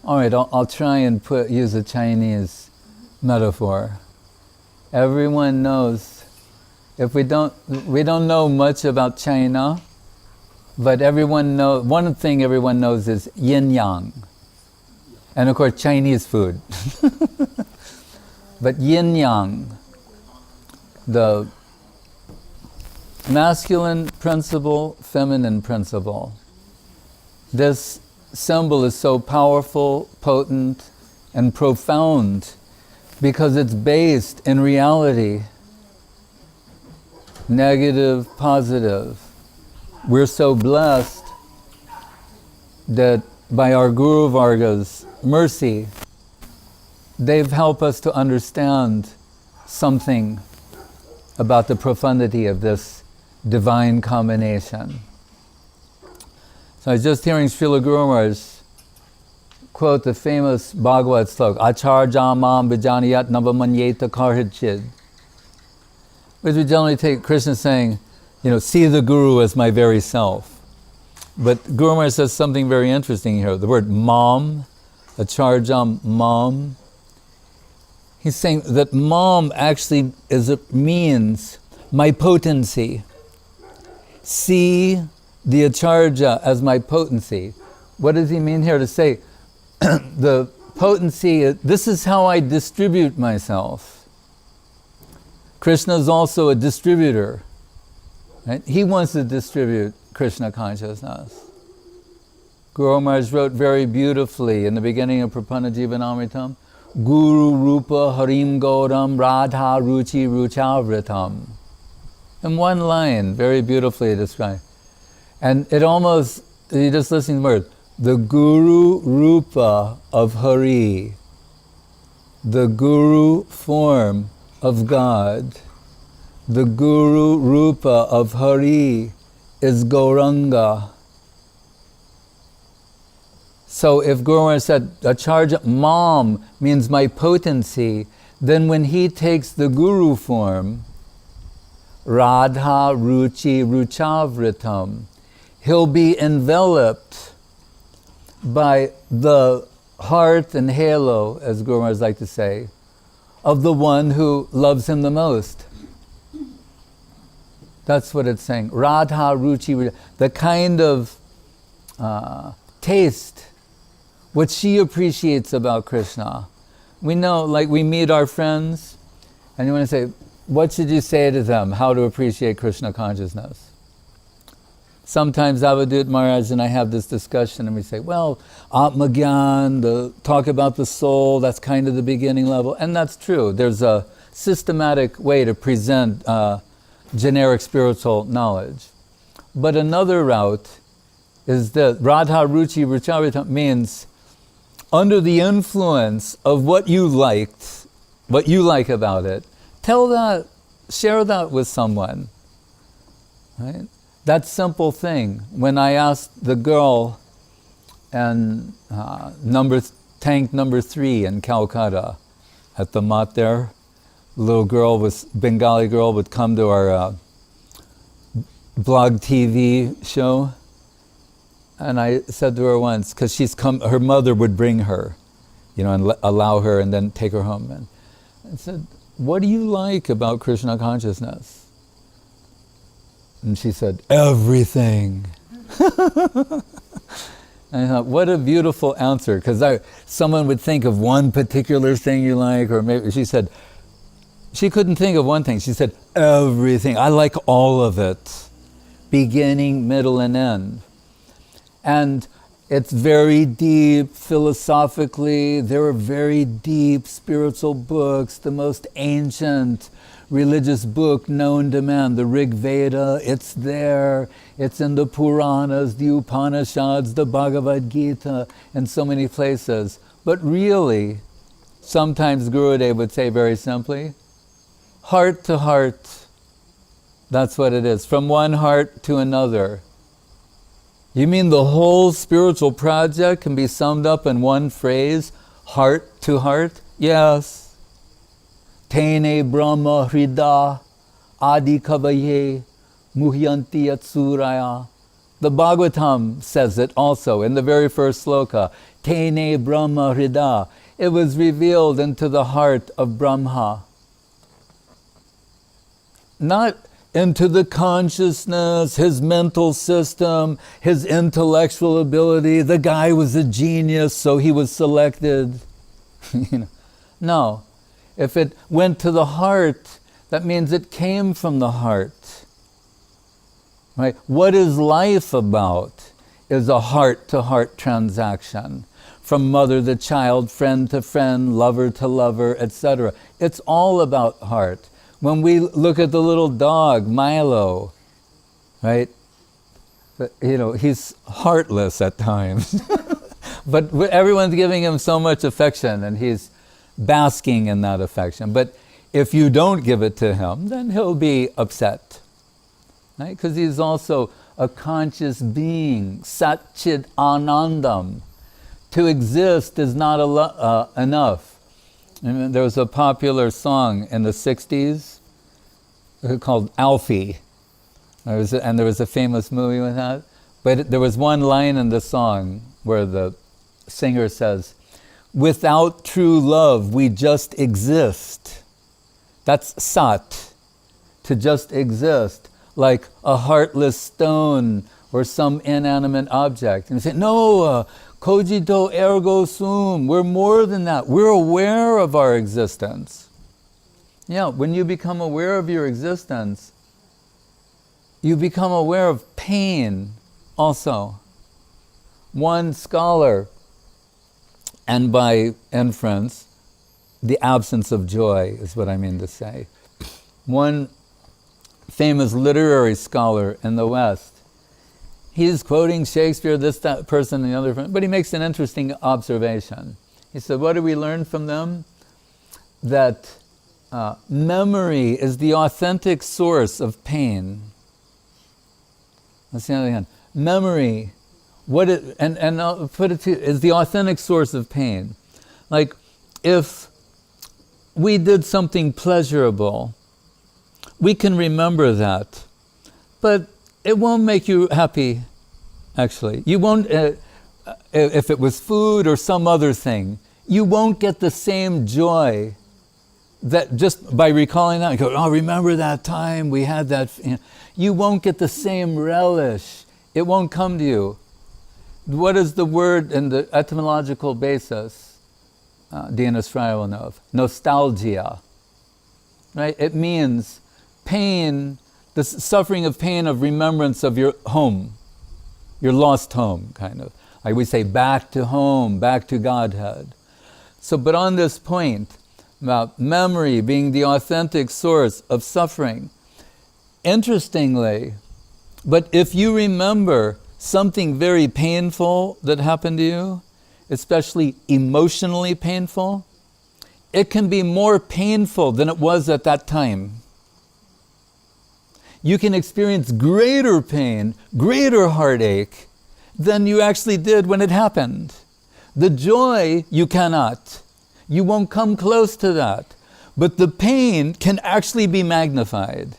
All right, I'll try and use a Chinese metaphor. Everyone knows, if we don't know much about China, but one thing everyone knows is yin yang. And of course, Chinese food. But yin yang, the masculine principle, feminine principle. This symbol is so powerful, potent, and profound because it's based in reality. Negative, positive. We're so blessed that by our Guru Varga's mercy, they've helped us to understand something about the profundity of this divine combination. So I was just hearing Srila Guru Maharaj quote the famous Bhagavad slok, Acharya mam vijaniyat navamanyeta karhachid, which we generally take Krishna saying, see the Guru as my very self. But Guru Maharaj says something very interesting here. The word mam, Acharya mam, he's saying that mam actually means my potency. See the Acharya as my potency. What does he mean here to say? The potency, this is how I distribute myself. Krishna is also a distributor. Right? He wants to distribute Krishna consciousness. Guru Maharaj wrote very beautifully in the beginning of Prapanna Jivanamritam, Guru Rupa Harim Gauram Radha Ruchi Ruchavritam. In one line, very beautifully described. And it almost, you just listen to the word, the Guru Rupa of Hari, the Guru form of God, the Guru Rupa of Hari is Gauranga. So if Guru Maharaj said, Acharya mam means my potency, then when he takes the Guru form, Radha Ruchi Ruchavritam, he'll be enveloped by the heart and halo, as Guru Maharaj like to say, of the one who loves him the most. That's what it's saying. Radha Ruchi, the kind of taste, what she appreciates about Krishna. We know, like we meet our friends, and you want to say, what should you say to them, how to appreciate Krishna consciousness? Sometimes Avadhut Maharaj and I have this discussion and we say, well, Atmagyan, the talk about the soul, that's kind of the beginning level. And that's true. There's a systematic way to present generic spiritual knowledge. But another route is that Radha Ruchi Ruchavritam means under the influence of what you liked, what you like about it, tell that, share that with someone, right? That simple thing. When I asked the girl in tank number 3 in Calcutta, at the mat there, little girl, Bengali girl, would come to our blog TV show, and I said to her once, because her mother would bring her, and allow her and then take her home. And I said, what do you like about Krishna consciousness? And she said, everything. And I thought, what a beautiful answer, because someone would think of one particular thing you like, or maybe she said, she couldn't think of one thing. She said, everything. I like all of it, beginning, middle, and end. And it's very deep philosophically. There are very deep spiritual books, the most ancient religious book known to man, the Rig Veda, it's there. It's in the Puranas, the Upanishads, the Bhagavad Gita, in so many places. But really, sometimes Gurudev would say very simply, heart to heart, that's what it is. From one heart to another. You mean the whole spiritual project can be summed up in one phrase, heart to heart? Yes. Tene Brahma Hrida Adi Kavaye Muhyanti Yatsuraya The Bhagavatam says it also in the very first sloka. Tene Brahma Hrida. It was revealed into the heart of Brahma. Not into the consciousness, his mental system, his intellectual ability. The guy was a genius, so he was selected. No. If it went to the heart, that means it came from the heart. Right? What is life about is a heart-to-heart transaction. From mother to child, friend to friend, lover to lover, etc. It's all about heart. When we look at the little dog, Milo, right? He's heartless at times. But everyone's giving him so much affection and he's basking in that affection. But if you don't give it to him, then he'll be upset. Right? Because he's also a conscious being, Satchit Anandam. To exist is not enough. And there was a popular song in the 60s called Alfie. There was a famous movie with that. But there was one line in the song where the singer says, "Without true love, we just exist." That's sat, to just exist, like a heartless stone or some inanimate object. And you say, no, cogito ergo sum, we're more than that. We're aware of our existence. Yeah, when you become aware of your existence, you become aware of pain also. One scholar, and by inference, the absence of joy is what I mean to say. One famous literary scholar in the West, he's quoting Shakespeare, that person, and the other, but he makes an interesting observation. He said, what do we learn from them? That memory is the authentic source of pain. That's the other hand. Memory, and I'll put it to you, is the authentic source of pain. Like, if we did something pleasurable, we can remember that, but it won't make you happy, actually. You won't, if it was food or some other thing, you won't get the same joy that just by recalling that, you go, oh, remember that time we had that. You won't get the same relish. It won't come to you. What is the word in the etymological basis? Dina Srila will know. Nostalgia. Right? It means pain, the suffering of pain of remembrance of your home, your lost home, kind of. Like we say, back to home, back to Godhead. So, but on this point, about memory being the authentic source of suffering, interestingly, but if you remember something very painful that happened to you, especially emotionally painful, it can be more painful than it was at that time. You can experience greater pain, greater heartache than you actually did when it happened. The joy, you cannot. You won't come close to that. But the pain can actually be magnified.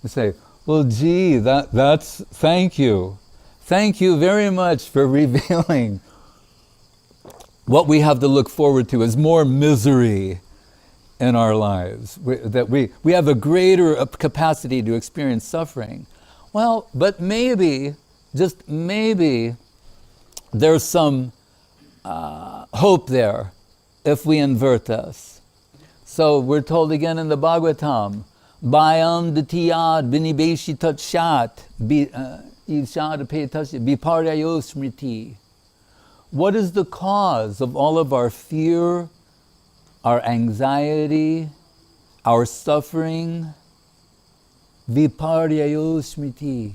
You say, well, gee, that's, thank you. Thank you very much for revealing what we have to look forward to is more misery in our lives, that we have a greater capacity to experience suffering. Well, but maybe, just maybe, there's some hope there if we invert this. So we're told again in the Bhagavatam, Bayam ditiyad binibeshi tatshat ishad pe tatshat viparyayo smriti. What is the cause of all of our fear, our anxiety, our suffering? Viparyayo smriti.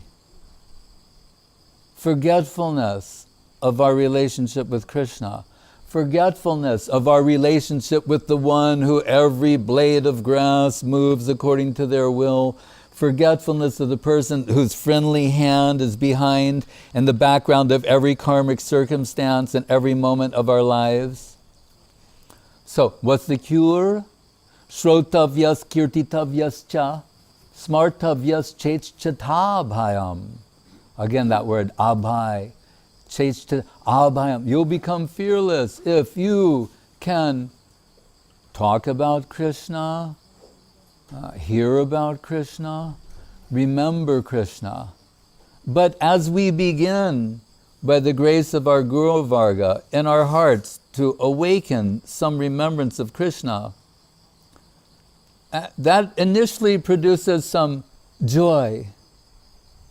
Forgetfulness of our relationship with Krishna. Forgetfulness of our relationship with the one who every blade of grass moves according to their will. Forgetfulness of the person whose friendly hand is behind in the background of every karmic circumstance and every moment of our lives. So, what's the cure? Shrotavyas kirtitavyas cha, smartavyas chechata bhayam. Again, that word, abhay. Abhayam. You'll become fearless if you can talk about Krishna, hear about Krishna, remember Krishna. But as we begin, by the grace of our Guru Varga, in our hearts to awaken some remembrance of Krishna, that initially produces some joy,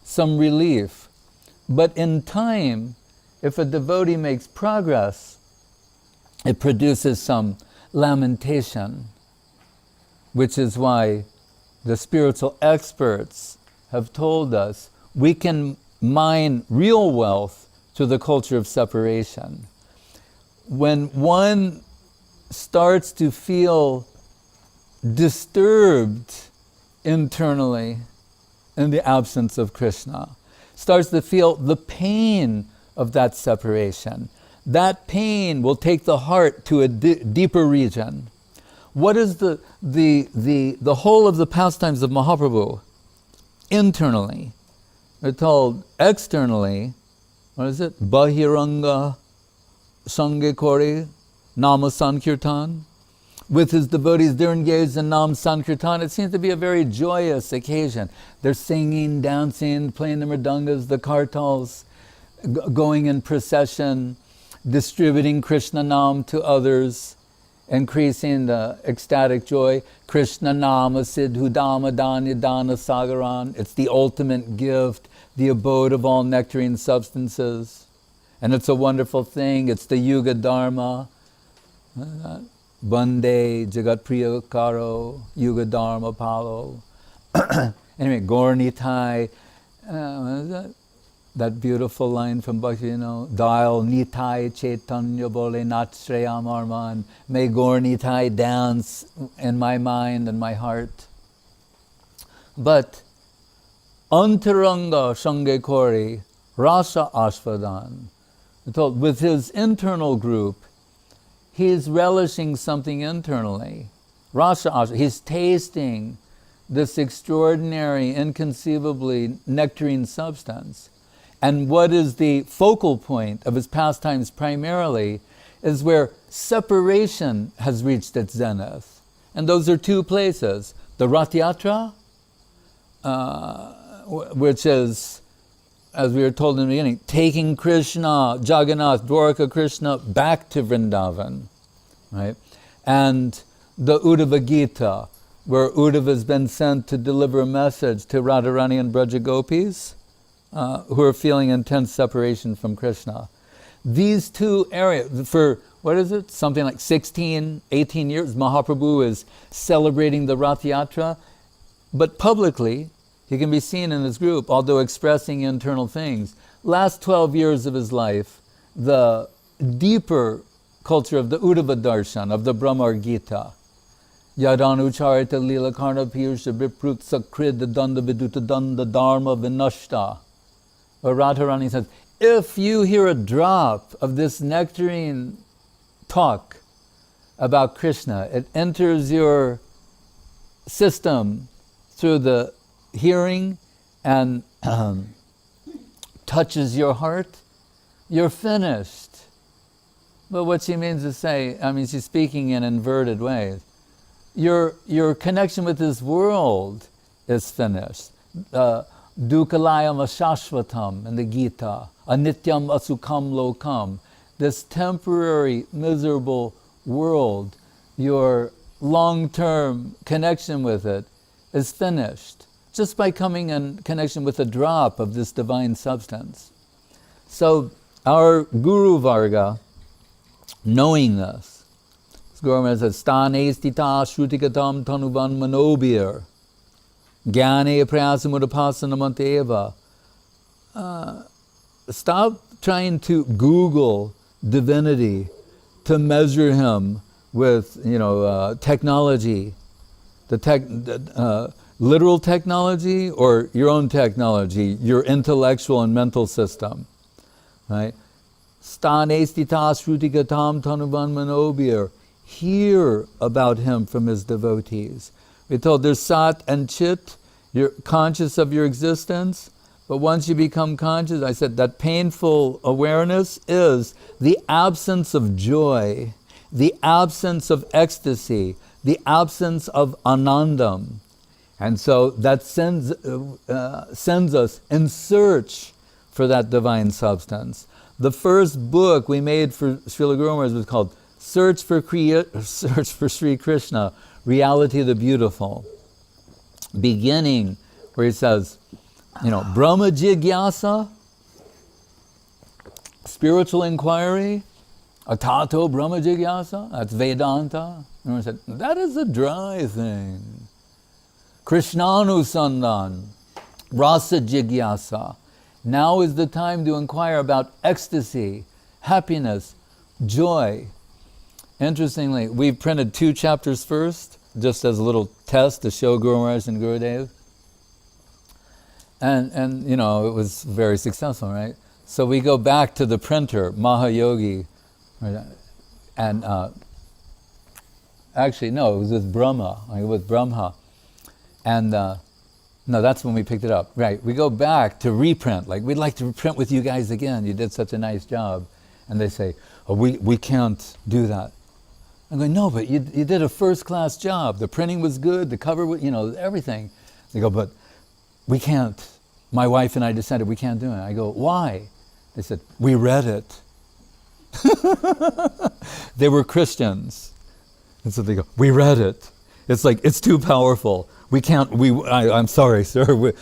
some relief. But in time, if a devotee makes progress, it produces some lamentation, which is why the spiritual experts have told us we can mine real wealth through the culture of separation. When one starts to feel disturbed internally in the absence of Krishna, starts to feel the pain of that separation, that pain will take the heart to a deeper region. What is the whole of the pastimes of Mahaprabhu? Internally. They're told externally, what is it? Bahiranga Sange Kori Nama Sankirtan. With his devotees, they're engaged in Nam Sankirtan. It seems to be a very joyous occasion. They're singing, dancing, playing the mridangas, the kartals, going in procession, distributing Krishna Nam to others, increasing the ecstatic joy. Krishna Nama Siddhudama Danya Dana Sagaran. It's the ultimate gift, the abode of all nectarine substances. And it's a wonderful thing. It's the Yuga Dharma. Bande Jagat Priya Karo, Yuga Dharma Palo. Anyway, Gornitai, that beautiful line from Bhakti, Dial Nitai Chaitanya Bole Natshreyam Arman. May Gornitai dance in my mind and my heart. But Antaranga Sange Kori, Rasa Ashvadan, we're told, with his internal group, he's relishing something internally. He's tasting this extraordinary, inconceivably nectarine substance. And what is the focal point of his pastimes primarily is where separation has reached its zenith. And those are two places. The Rath Yatra, which is, as we were told in the beginning, taking Krishna, Jagannath, Dwarka Krishna back to Vrindavan, right? And the Uddhava Gita, where Uddhava has been sent to deliver a message to Radharani and Braja Gopis, who are feeling intense separation from Krishna. These two areas, for, something like 16, 18 years, Mahaprabhu is celebrating the Rath Yatra, but publicly, he can be seen in his group, although expressing internal things. Last 12 years of his life, the deeper culture of the Uddhava Darshan, of the Brahmar Gita, Yadanucharita Lila Karna Pirsha Viprut Sakrid Danda Viduta Danda Dharma Vinashta. Where Radharani says, if you hear a drop of this nectarine talk about Krishna, it enters your system through the hearing and touches your heart, you're finished. But what she means to say, she's speaking in inverted ways. Your connection with this world is finished. Dukalayam ashashvatam in the Gita, anityam asukam lokam. This temporary, miserable world, your long-term connection with it is finished, just by coming in connection with a drop of this divine substance. So our Guru Varga, knowing this, Guru Maharaj says, Stane stita shrutikatam tanuvan manobir, gyane prayasamudapasanamateva. Stop trying to Google divinity to measure him with, technology. Literal technology or your own technology, your intellectual and mental system, right? Stane stita shrutigatam tanuvan manobir. Hear about him from his devotees. We're told there's sat and chit, you're conscious of your existence, But once you become conscious, I said that painful awareness is the absence of joy, the absence of ecstasy, the absence of anandam. And so that sends us in search for that divine substance. The first book we made for Srila Guru Maharaj was called Search for Sri Krishna, Reality of the Beautiful. Beginning where he says, Brahma Jigyasa, spiritual inquiry, Atato Brahma Jigyasa, that's Vedanta. And I said, that is a dry thing. Krishnanusandhan, Rasa Jigyasa. Now is the time to inquire about ecstasy, happiness, joy. Interestingly, we've printed 2 chapters first, just as a little test to show Guru Maharaj and Gurudev. And it was very successful, right? So we go back to the printer, Mahayogi, and actually, no, it was with Brahma, with Brahma. And no, that's when we picked it up. Right, we go back to reprint, we'd like to print with you guys again. You did such a nice job. And they say, oh, we can't do that. I'm going, no, but you did a first-class job. The printing was good, the cover was, everything. They go, but we can't. My wife and I decided we can't do it. I go, why? They said, we read it. They were Christians. And so they go, we read it. It's it's too powerful. We can't, I'm sorry, sir.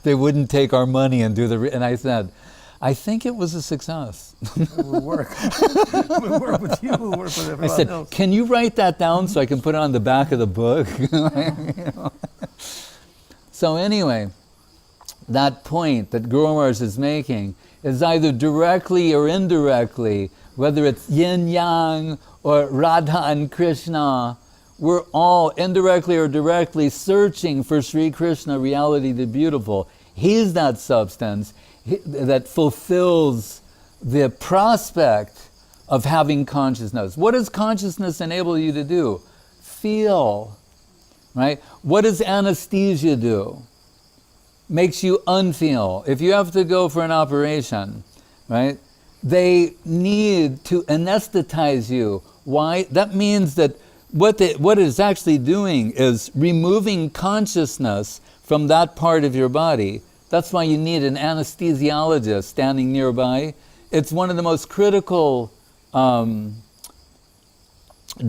They wouldn't take our money and do and I said, I think it was a success. We'll work. We'll work with you, we'll work with everyone else. I said, can you write that down so I can put it on the back of the book? So anyway, that point that Guru Maharaj is making is either directly or indirectly, whether it's yin-yang or Radha and Krishna, we're all indirectly or directly searching for Sri Krishna, reality, the beautiful. He's that substance that fulfills the prospect of having consciousness. What does consciousness enable you to do? Feel, right? What does anesthesia do? Makes you unfeel. If you have to go for an operation, right? They need to anesthetize you. Why? That means that what it's actually doing is removing consciousness from that part of your body. That's why you need an anesthesiologist standing nearby. It's one of the most critical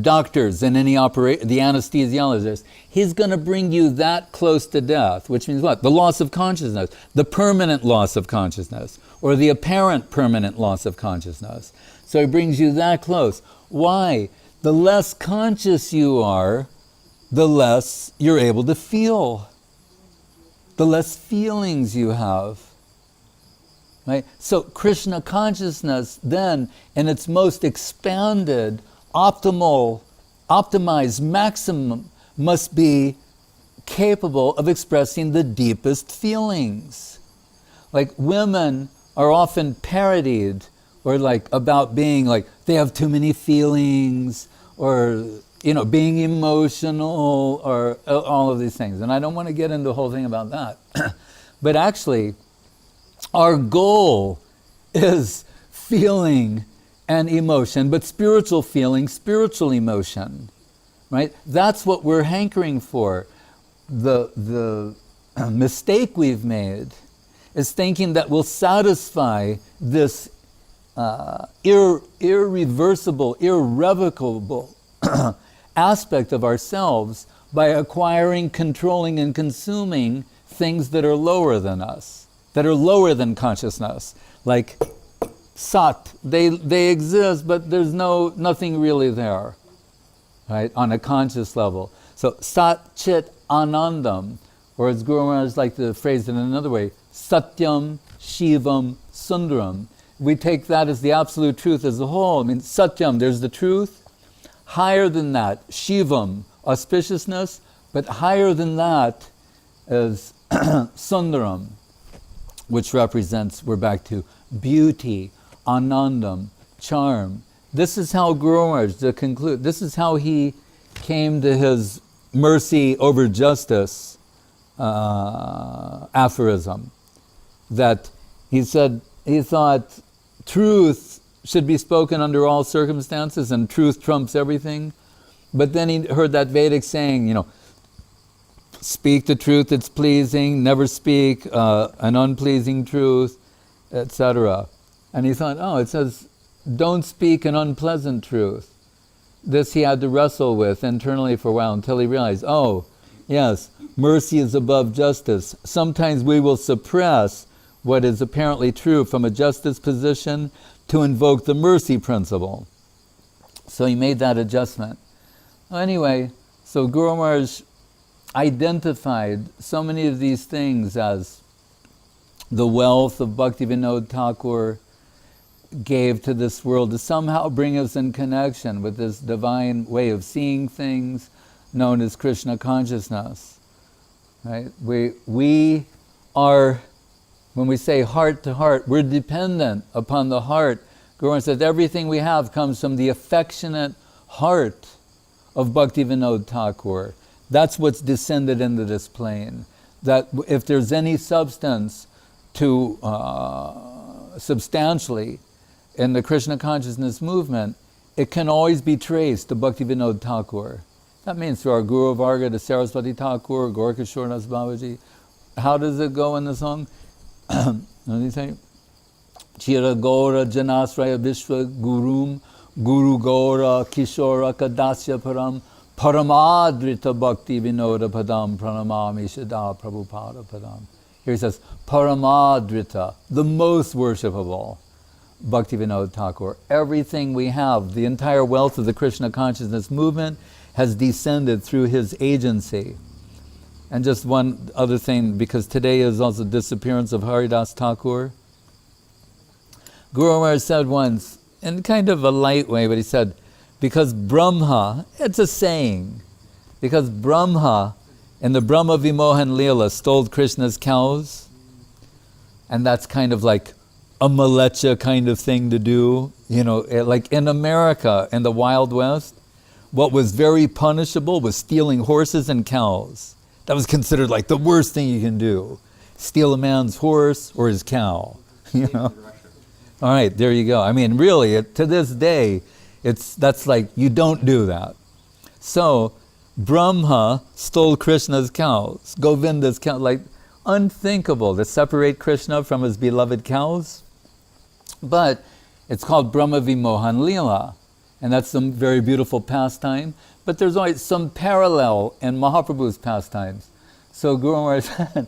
doctors in any operation, the anesthesiologist. He's going to bring you that close to death, which means what? The loss of consciousness, the permanent loss of consciousness, or the apparent permanent loss of consciousness. So he brings you that close. Why? The less conscious you are, the less you're able to feel. The less feelings you have. Right? So Krishna consciousness then, in its most expanded, optimized maximum, must be capable of expressing the deepest feelings. Women are often parodied, or about being they have too many feelings, or being emotional, or all of these things. And I don't want to get into the whole thing about that. But actually, our goal is feeling and emotion, but spiritual feeling, spiritual emotion, right? That's what we're hankering for. The mistake we've made is thinking that we'll satisfy this irreversible, irrevocable aspect of ourselves by acquiring, controlling, and consuming things that are lower than us, that are lower than consciousness, like sat. They exist, but there's nothing really there, right, on a conscious level. So sat chit anandam, or as Guru Maharaj like to phrase it in another way, satyam shivam sundaram. We take that as the absolute truth as a whole. I mean, satyam, there's the truth. Higher than that, shivam, auspiciousness, but higher than that is sundaram, which represents, we're back to beauty, anandam, charm. This is how Guru Maharaj, to conclude, this is how he came to his mercy over justice aphorism that he said he thought truth should be spoken under all circumstances and truth trumps everything. But then he heard that Vedic saying, speak the truth that's pleasing, never speak an unpleasing truth, etc. And he thought, it says, don't speak an unpleasant truth. This he had to wrestle with internally for a while until he realized, yes, mercy is above justice. Sometimes we will suppress what is apparently true from a justice position to invoke the mercy principle. So he made that adjustment. Anyway, so Guru Maharaj identified so many of these things as the wealth of Bhaktivinoda Thakur gave to this world to somehow bring us in connection with this divine way of seeing things known as Krishna consciousness. Right? We are, when we say heart to heart, we're dependent upon the heart. Guru Maharaj says everything we have comes from the affectionate heart of Bhaktivinoda Thakur. That's what's descended into this plane. That if there's any substance to substantially in the Krishna consciousness movement, it can always be traced to Bhaktivinoda Thakur. That means through our Guru Varga to Saraswati Thakur, Gorkishore Das Babaji. How does it go in the song? What do you say? Chira Gora Janasraya Vishwa Gurum Guru Gora Kishora Kadasya Param Paramadrita Bhakti Vinoda Padam Pranamami Shada Prabhupada Padam. Here he says, Paramadrita, the most worshipable Bhaktivinoda Thakur. Everything we have, the entire wealth of the Krishna consciousness movement has descended through his agency. And just one other thing, because today is also the disappearance of Haridas Thakur. Guru Maharaj said once, in kind of a light way, but he said, because Brahma, it's a saying, because Brahma in the Brahma Vimohan Leela stole Krishna's cows, and that's kind of like a malecha kind of thing to do, like in America, in the Wild West, what was very punishable was stealing horses and cows. That was considered like the worst thing you can do. Steal a man's horse or his cow, All right, there you go. I mean, really, to this day, that's like, you don't do that. So, Brahma stole Krishna's cows, Govinda's cows, like unthinkable to separate Krishna from his beloved cows. But it's called Brahma Vimohan Leela, and that's some very beautiful pastime. But there's always some parallel in Mahaprabhu's pastimes. So Guru Maharaj said,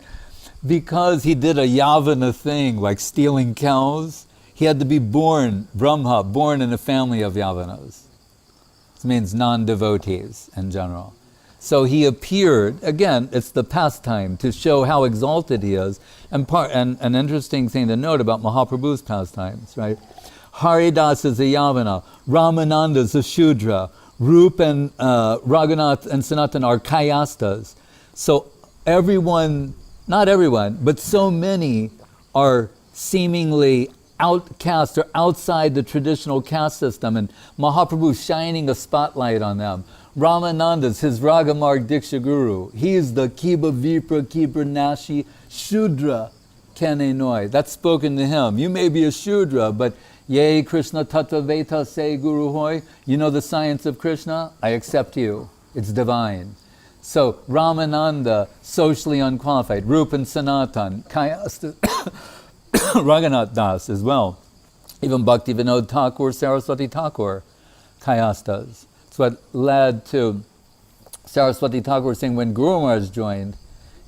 because he did a Yavana thing like stealing cows, he had to be born in a family of Yavanas. This means non-devotees in general. So he appeared, again, it's the pastime to show how exalted he is. And an interesting thing to note about Mahaprabhu's pastimes, right? Haridas is a Yavana, Ramananda is a Shudra, Rup and Raghunath and Sanatan are Kayastas. So everyone, not everyone, but so many are seemingly outcast or outside the traditional caste system, and Mahaprabhu shining a spotlight on them. Ramananda's his Ragamarg Diksha Guru. He is the Kiba Vipra Kibra Nashi Shudra Kenenoi. That's spoken to him. You may be a Shudra, but Ye Krishna Tattva Veta Se Guru Hoy. You know the science of Krishna? I accept you. It's divine. So Ramananda, socially unqualified. Rup and Sanatan, Kayasta, Raghunath Das as well. Even Bhaktivinoda Thakur, Saraswati Thakur, Kayastas. It's what led to Saraswati Thakur saying when Guru Maharaj joined,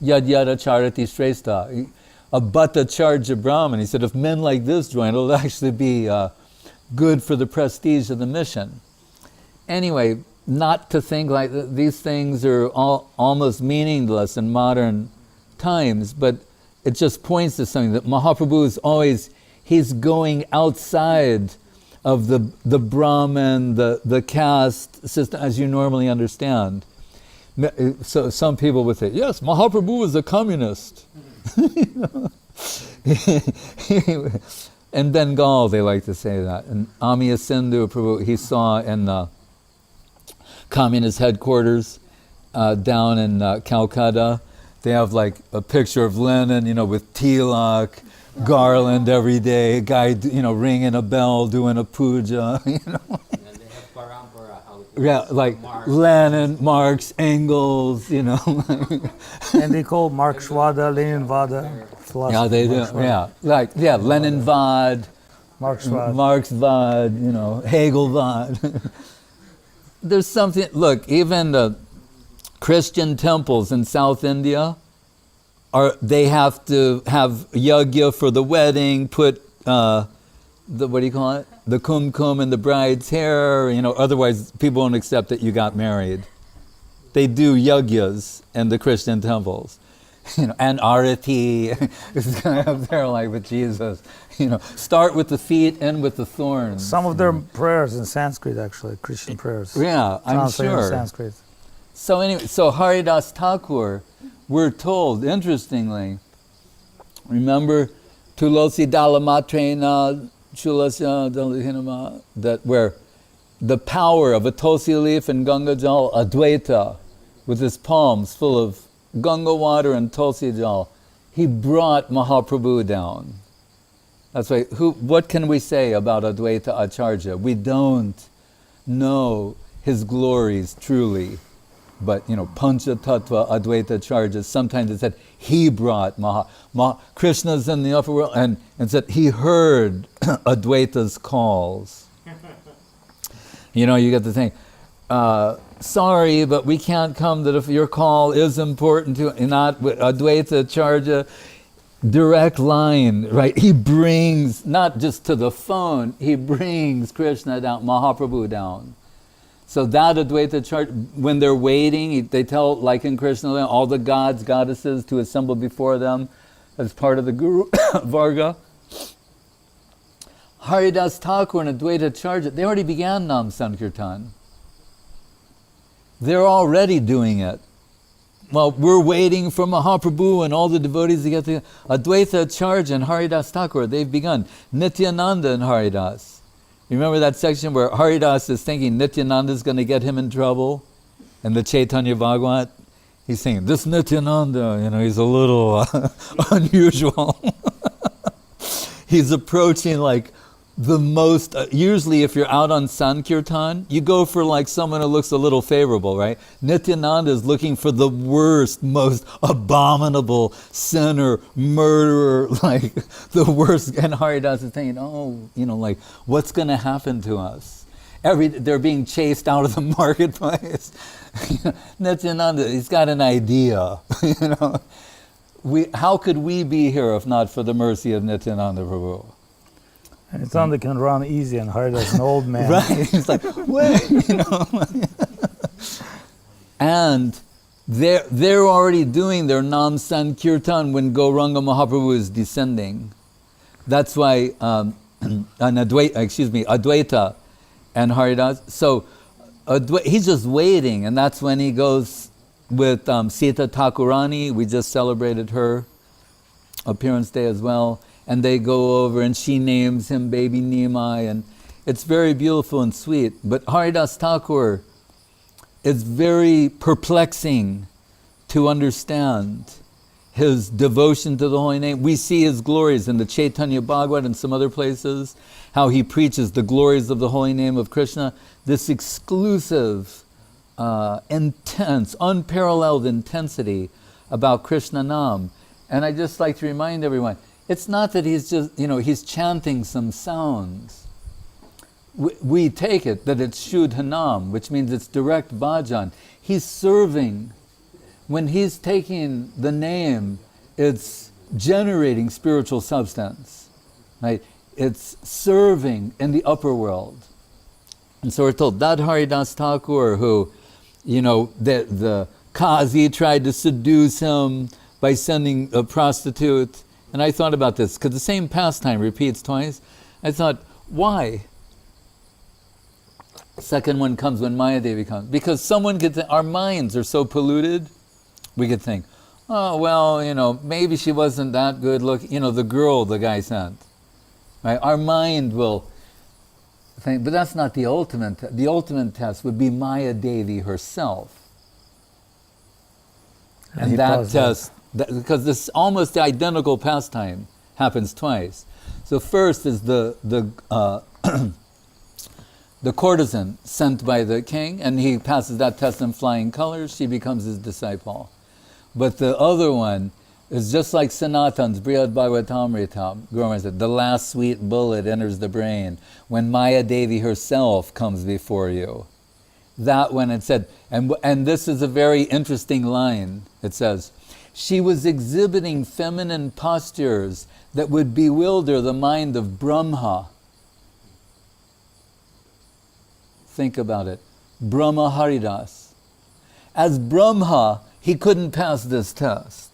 Yad Yada Charati Shrestha, a Bhatta Charja Brahman. He said, if men like this join, it'll actually be good for the prestige of the mission. Anyway, not to think like these things are almost meaningless in modern times, but it just points to something that Mahaprabhu is always, he's going outside of the Brahman, the caste system as you normally understand. So some people would say, yes, Mahaprabhu was a communist. In Bengal, they like to say that. And Amiya Sindhu Prabhu, he saw in the communist headquarters down in Calcutta, They have like a picture of Lenin, with tilak, garland every day, a guy, ringing a bell, doing a puja, And they have parampara, how to Yeah, like Marx. Lenin, Marx, Engels, And they call Marxvada, Leninvada, philosophy. Yeah, they do. Marxvada. Yeah, Leninvad, Marxvada. Marxvad, Hegelvad. There's something. Look, even the Christian temples in South India they have to have yagya for the wedding. Put the what do you call it? The kumkum in the bride's hair. Otherwise people won't accept that you got married. They do yagyas in the Christian temples. And arati is kind of up there like with Jesus. Start with the feet, end with the thorns. Some of their prayers in Sanskrit, actually, Christian prayers. Yeah, I'm Translated in sure. Sanskrit. So anyway, Haridas Thakur, we're told, interestingly, remember Tulasi Dalamatrena Chulasya Dalahinama, that where the power of a tulsi leaf and Ganga Jal, Advaita, with his palms full of Ganga water and tulsi jal, he brought Mahaprabhu down. That's why, what can we say about Advaita Acharya? We don't know his glories truly. But, Pancha Tattva Advaita Acharya, sometimes it said he brought Krishna's in the upper world, and said he heard Advaita's calls. You get the thing. Sorry, but we can't come that if your call is important to not with Advaita Acharya, direct line, right? He brings, not just to the phone, he brings Krishna down, Mahaprabhu down. So that Advaita Acharya, when they're waiting, they tell, like in Krishna, all the gods, goddesses to assemble before them as part of the Guru Varga. Haridas Thakur and Advaita Acharya, they already began Nam Sankirtan. They're already doing it. Well, we're waiting for Mahaprabhu and all the devotees to get to Advaita Acharya and Haridas Thakur. They've begun. Nityananda and Haridas. You remember that section where Haridas is thinking Nityananda is going to get him in trouble? And the Chaitanya Bhagavat, he's saying, this Nityananda, he's a little unusual. He's approaching like the most, usually if you're out on Sankirtan, you go for like someone who looks a little favorable, right? Nityananda is looking for the worst, most abominable sinner, murderer, like the worst. And Haridas is thinking, like what's going to happen to us? They're being chased out of the marketplace. Nityananda, he's got an idea, How could we be here if not for the mercy of Nityananda Prabhu? And Nityananda can run easy and Haridas, an old man. Right, he's like, wait, And they're already doing their Nam Sankirtan when Gauranga Mahaprabhu is descending. That's why Advaita and Haridas. So he's just waiting, and that's when he goes with Sita Thakurani. We just celebrated her appearance day as well. And they go over and she names him baby Nimai, and it's very beautiful and sweet. But Haridas Thakur, it's very perplexing to understand his devotion to the holy name. We see his glories in the Chaitanya Bhagavat and some other places, how he preaches the glories of the holy name of Krishna, this exclusive, intense, unparalleled intensity about Krishna Nam. And I just like to remind everyone, it's not that he's just, he's chanting some sounds. We take it that it's Shuddhanam, which means it's direct bhajan. He's serving. When he's taking the name, it's generating spiritual substance, right? It's serving in the upper world. And so we're told that Haridas Thakur, who, the Qazi tried to seduce him by sending a prostitute. And I thought about this, because the same pastime repeats twice. I thought, why? Second one comes when Mayadevi comes. Because someone could think, our minds are so polluted, we could think, oh, well, maybe she wasn't that good looking, the girl the guy sent. Right? Our mind will think, but that's not the ultimate. The ultimate test would be Mayadevi herself. And he that paused test, because this almost identical pastime happens twice. So first is the courtesan sent by the king, and he passes that test in flying colors. She becomes his disciple. But the other one is just like Sanatan's Brihad Bhagavatamrita. Guru Maharaj said, the last sweet bullet enters the brain when Maya Devi herself comes before you. That one, it said, and this is a very interesting line. It says, she was exhibiting feminine postures that would bewilder the mind of Brahma. Think about it. Brahma Haridas. As Brahma, he couldn't pass this test.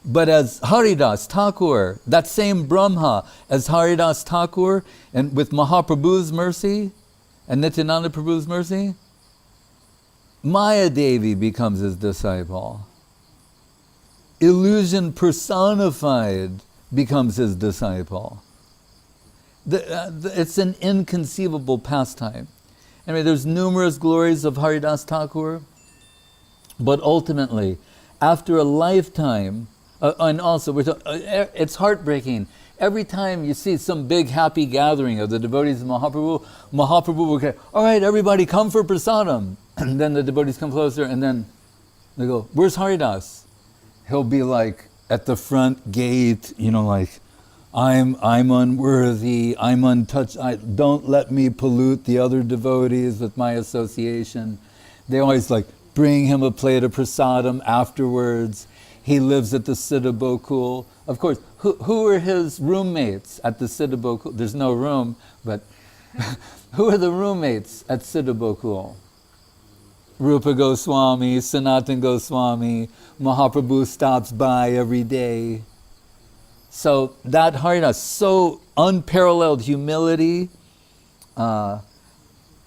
But as Haridas Thakur, that same Brahma, as Haridas Thakur, and with Mahaprabhu's mercy, and Nityananda Prabhu's mercy, Maya Devi becomes his disciple. Illusion personified becomes his disciple. It's an inconceivable pastime. Anyway, there's numerous glories of Haridas Thakur, but ultimately, after a lifetime, and also, it's heartbreaking. Every time you see some big happy gathering of the devotees of Mahaprabhu, Mahaprabhu will say, all right, everybody come for prasadam. And then the devotees come closer, and then they go, where's Haridas? He'll be like at the front gate, like, I'm unworthy, I'm untouched, don't let me pollute the other devotees with my association. They always bring him a plate of prasadam afterwards. He lives at the Siddha Bokul. Of course, who are his roommates at the Siddha Bokul? There's no room, but who are the roommates at Siddha Bokul? Rupa Goswami, Sanatan Goswami, Mahaprabhu stops by every day. So that Haridas, so unparalleled humility,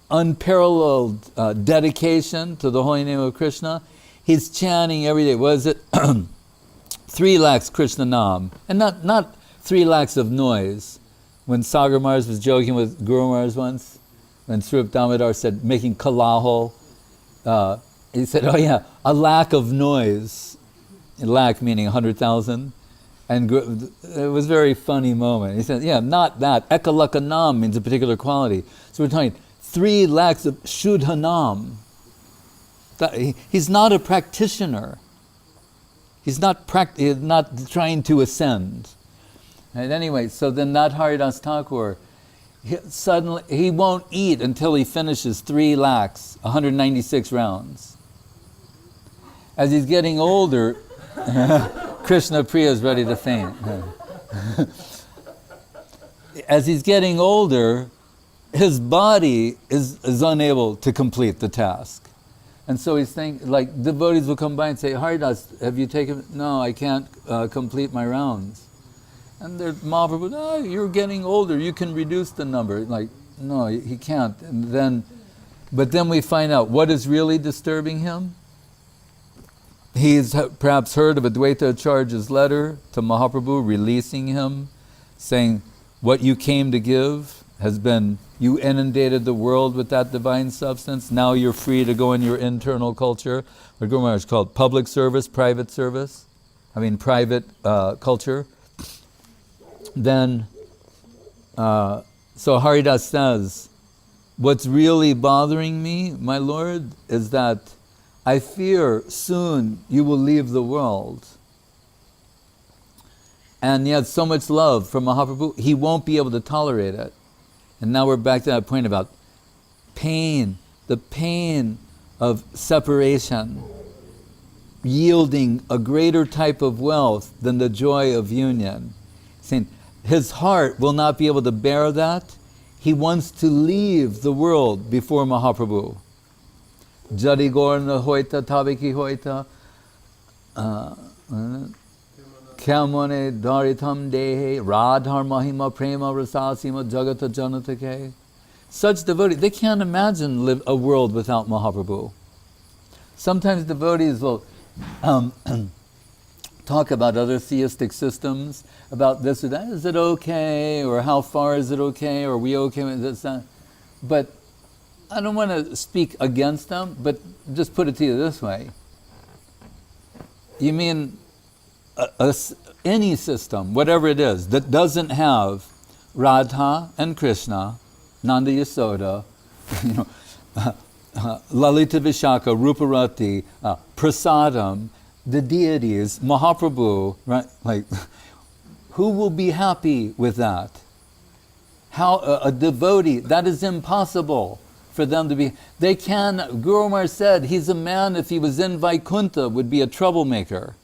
unparalleled dedication to the holy name of Krishna. He's chanting every day. What is it? 3 lakhs Krishna Nam. And not 3 lakhs of noise. When Sagar Maharaj was joking with Guru Maharaj once, when Srup Damodar said, making kalahol, he said, oh yeah, a lakh of noise. A lakh meaning 100,000. And it was a very funny moment. He said, yeah, not that. Ekalakanam means a particular quality. So we're talking 3 lakhs of Shuddhanam. He's not a practitioner. He's not trying to ascend. And anyway, so then that Haridas Thakur, suddenly he won't eat until he finishes 3 lakhs, 196 rounds. As he's getting older, Krishna Priya is ready to faint. As he's getting older, his body is unable to complete the task. And so he's thinking, devotees will come by and say, Haridas, have you taken? No, I can't complete my rounds. And Mahaprabhu, no, you're getting older, you can reduce the number. No, he can't. But then we find out what is really disturbing him. He's perhaps heard of Advaita Acharya's letter to Mahaprabhu releasing him, saying, what you came to give has been, you inundated the world with that divine substance, now you're free to go in your internal culture. What Guru Maharaj called public service, private culture. Then, so Haridas says, what's really bothering me, my Lord, is that I fear soon you will leave the world. And he has so much love for Mahaprabhu, he won't be able to tolerate it. And now we're back to that point about pain, the pain of separation, yielding a greater type of wealth than the joy of union. Saying his heart will not be able to bear that. He wants to leave the world before Mahaprabhu. Jadi gorna hoita tabiki hoita Khamone daritam dehe radhar mahima prema rasasima jagata janatake. Such devotees, they can't imagine a world without Mahaprabhu. Sometimes devotees will talk about other theistic systems, about this or that. Is it okay? Or how far is it okay? Or are we okay with this? That? But I don't want to speak against them, but just put it to you this way. You mean any system, whatever it is, that doesn't have Radha and Krishna, Nanda Yasoda, you know, Lalita Vishaka, Ruparati, Prasadam, the deities, Mahaprabhu, right? Like, who will be happy with that? How a devotee, that is impossible for them to be. They can, Guru Maharaj said, he's a man, if he was in Vaikuntha, would be a troublemaker.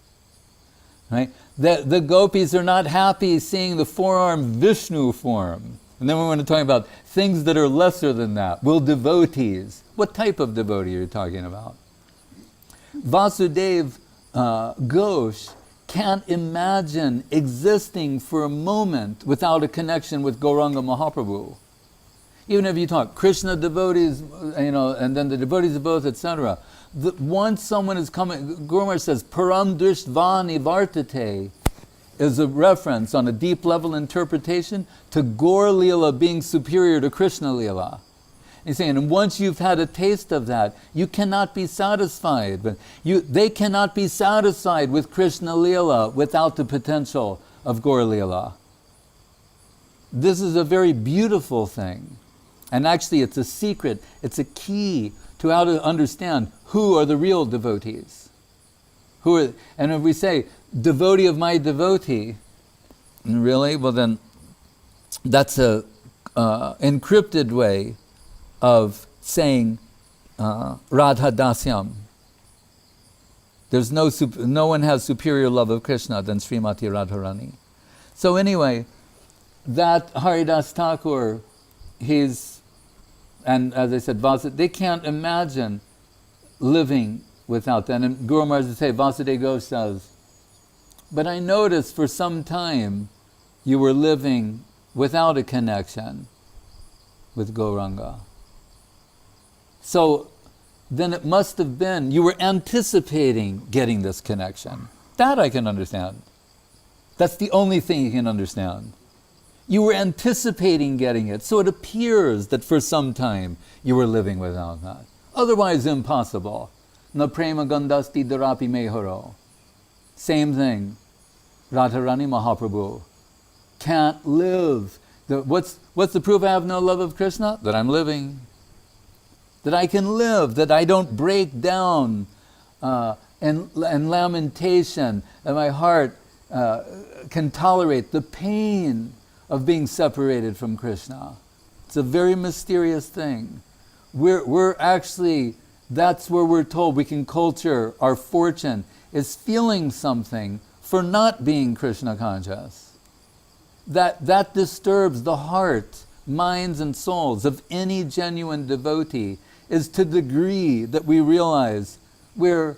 Right? The gopis are not happy seeing the four-armed Vishnu form. And then we want to talk about things that are lesser than that. Will devotees, what type of devotee are you talking about? Vasudev Ghosh can't imagine existing for a moment without a connection with Gauranga Mahaprabhu. Even if you talk Krishna devotees, you know, and then the devotees of both, etc. Once someone is coming, Guru Maharaj says, Param Dristvani Vartate is a reference on a deep level interpretation to Gaur Leela being superior to Krishna Leela. He's saying, and once you've had a taste of that, you cannot be satisfied. But they cannot be satisfied with Krishna Leela without the potential of Gaur Leela. This is a very beautiful thing. And actually it's a secret, it's a key to how to understand who are the real devotees. And if we say, devotee of my devotee, really? Well then, that's a encrypted way of saying Radha Dasyam. There's no one has superior love of Krishna than Srimati Radharani. So anyway, that Haridas Thakur, and as I said, they can't imagine living without that. And Guru Maharaj would say, Vasudeva Ghosh says, but I noticed for some time you were living without a connection with Gauranga. So then it must have been, you were anticipating getting this connection. That I can understand. That's the only thing you can understand. You were anticipating getting it, so it appears that for some time you were living without that. Otherwise impossible. Na prema gandasti darapi meharo. Same thing. Radharani Mahaprabhu can't live. What's the proof I have no love of Krishna? That I'm living. That I can live, that I don't break down in lamentation, and my heart can tolerate the pain of being separated from Krishna. It's a very mysterious thing. We're actually, that's where we're told we can culture our fortune, is feeling something for not being Krishna conscious. That disturbs the heart, minds and souls of any genuine devotee, is to the degree that we realize we're,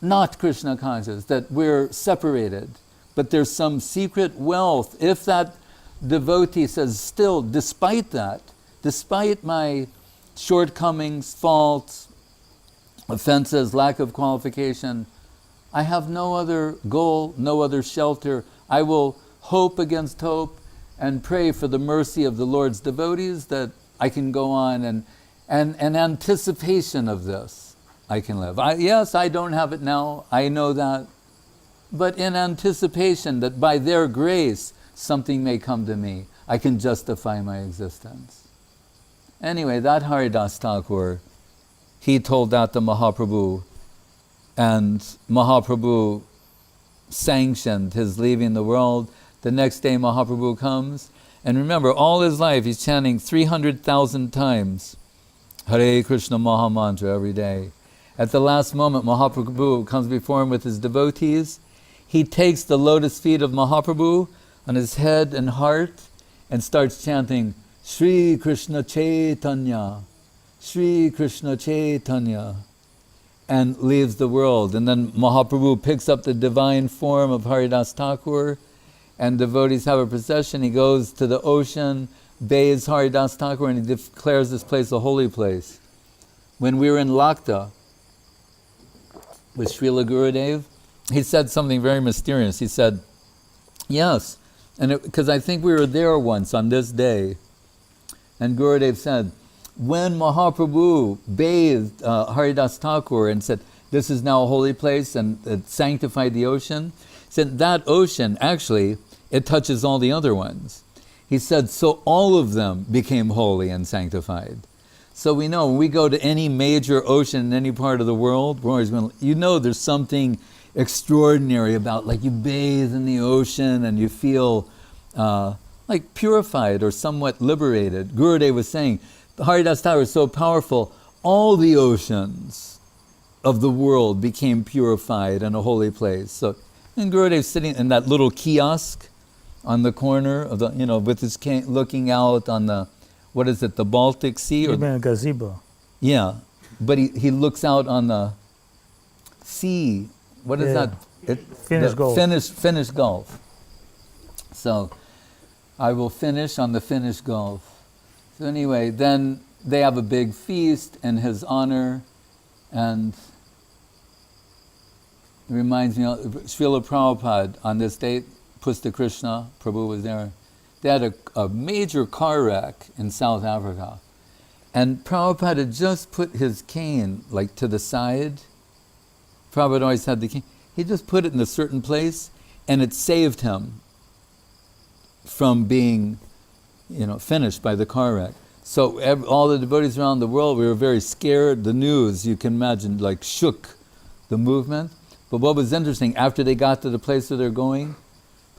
not Krishna conscious, that we're separated. But there's some secret wealth. If that devotee says, still, despite that, despite my shortcomings, faults, offenses, lack of qualification, I have no other goal, no other shelter. I will hope against hope and pray for the mercy of the Lord's devotees that I can go on, and in anticipation of this, I can live. Yes, I don't have it now, I know that. But in anticipation that by their grace, something may come to me. I can justify my existence. Anyway, that Haridas Thakur, he told that to Mahaprabhu, and Mahaprabhu sanctioned his leaving the world. The next day Mahaprabhu comes, and remember, all his life he's chanting 300,000 times Hare Krishna Maha Mantra every day. At the last moment, Mahaprabhu comes before him with his devotees. He takes the lotus feet of Mahaprabhu on his head and heart and starts chanting Shri Krishna Chaitanya, Shri Krishna Chaitanya, and leaves the world. And then Mahaprabhu picks up the divine form of Haridas Thakur, and devotees have a procession. He goes to the ocean, bathes Haridas Thakur, and he declares this place a holy place. When we were in Lakta with Srila Gurudev, he said something very mysterious. He said, yes, and because I think we were there once on this day, and Gurudev said, when Mahaprabhu bathed Haridas Thakur and said, this is now a holy place, and it sanctified the ocean. He said that ocean, actually, it touches all the other ones. He said, so all of them became holy and sanctified. So we know when we go to any major ocean in any part of the world, we're always going to, you know there's something extraordinary about, like you bathe in the ocean and you feel like purified or somewhat liberated. Gurudev was saying, the Haridas Thakur is so powerful, all the oceans of the world became purified in a holy place. So, and Gurudev's sitting in that little kiosk on the corner of the, with his cane looking out on the, what is it, the Baltic Sea? You mean a gazebo? Yeah, but he looks out on the sea. What is that? Finnish Gulf. Finnish Gulf. So I will finish on the Finnish Gulf. So anyway, then they have a big feast in his honor, and it reminds me of Srila Prabhupada on this date, Pusta Krishna, Prabhu was there. They had a major car wreck in South Africa. And Prabhupada had just put his cane like to the side. Prabhupada always had the cane. He just put it in a certain place, and it saved him from being, finished by the car wreck. So all the devotees around the world, we were very scared. The news, you can imagine, like shook the movement. But what was interesting, after they got to the place where they're going,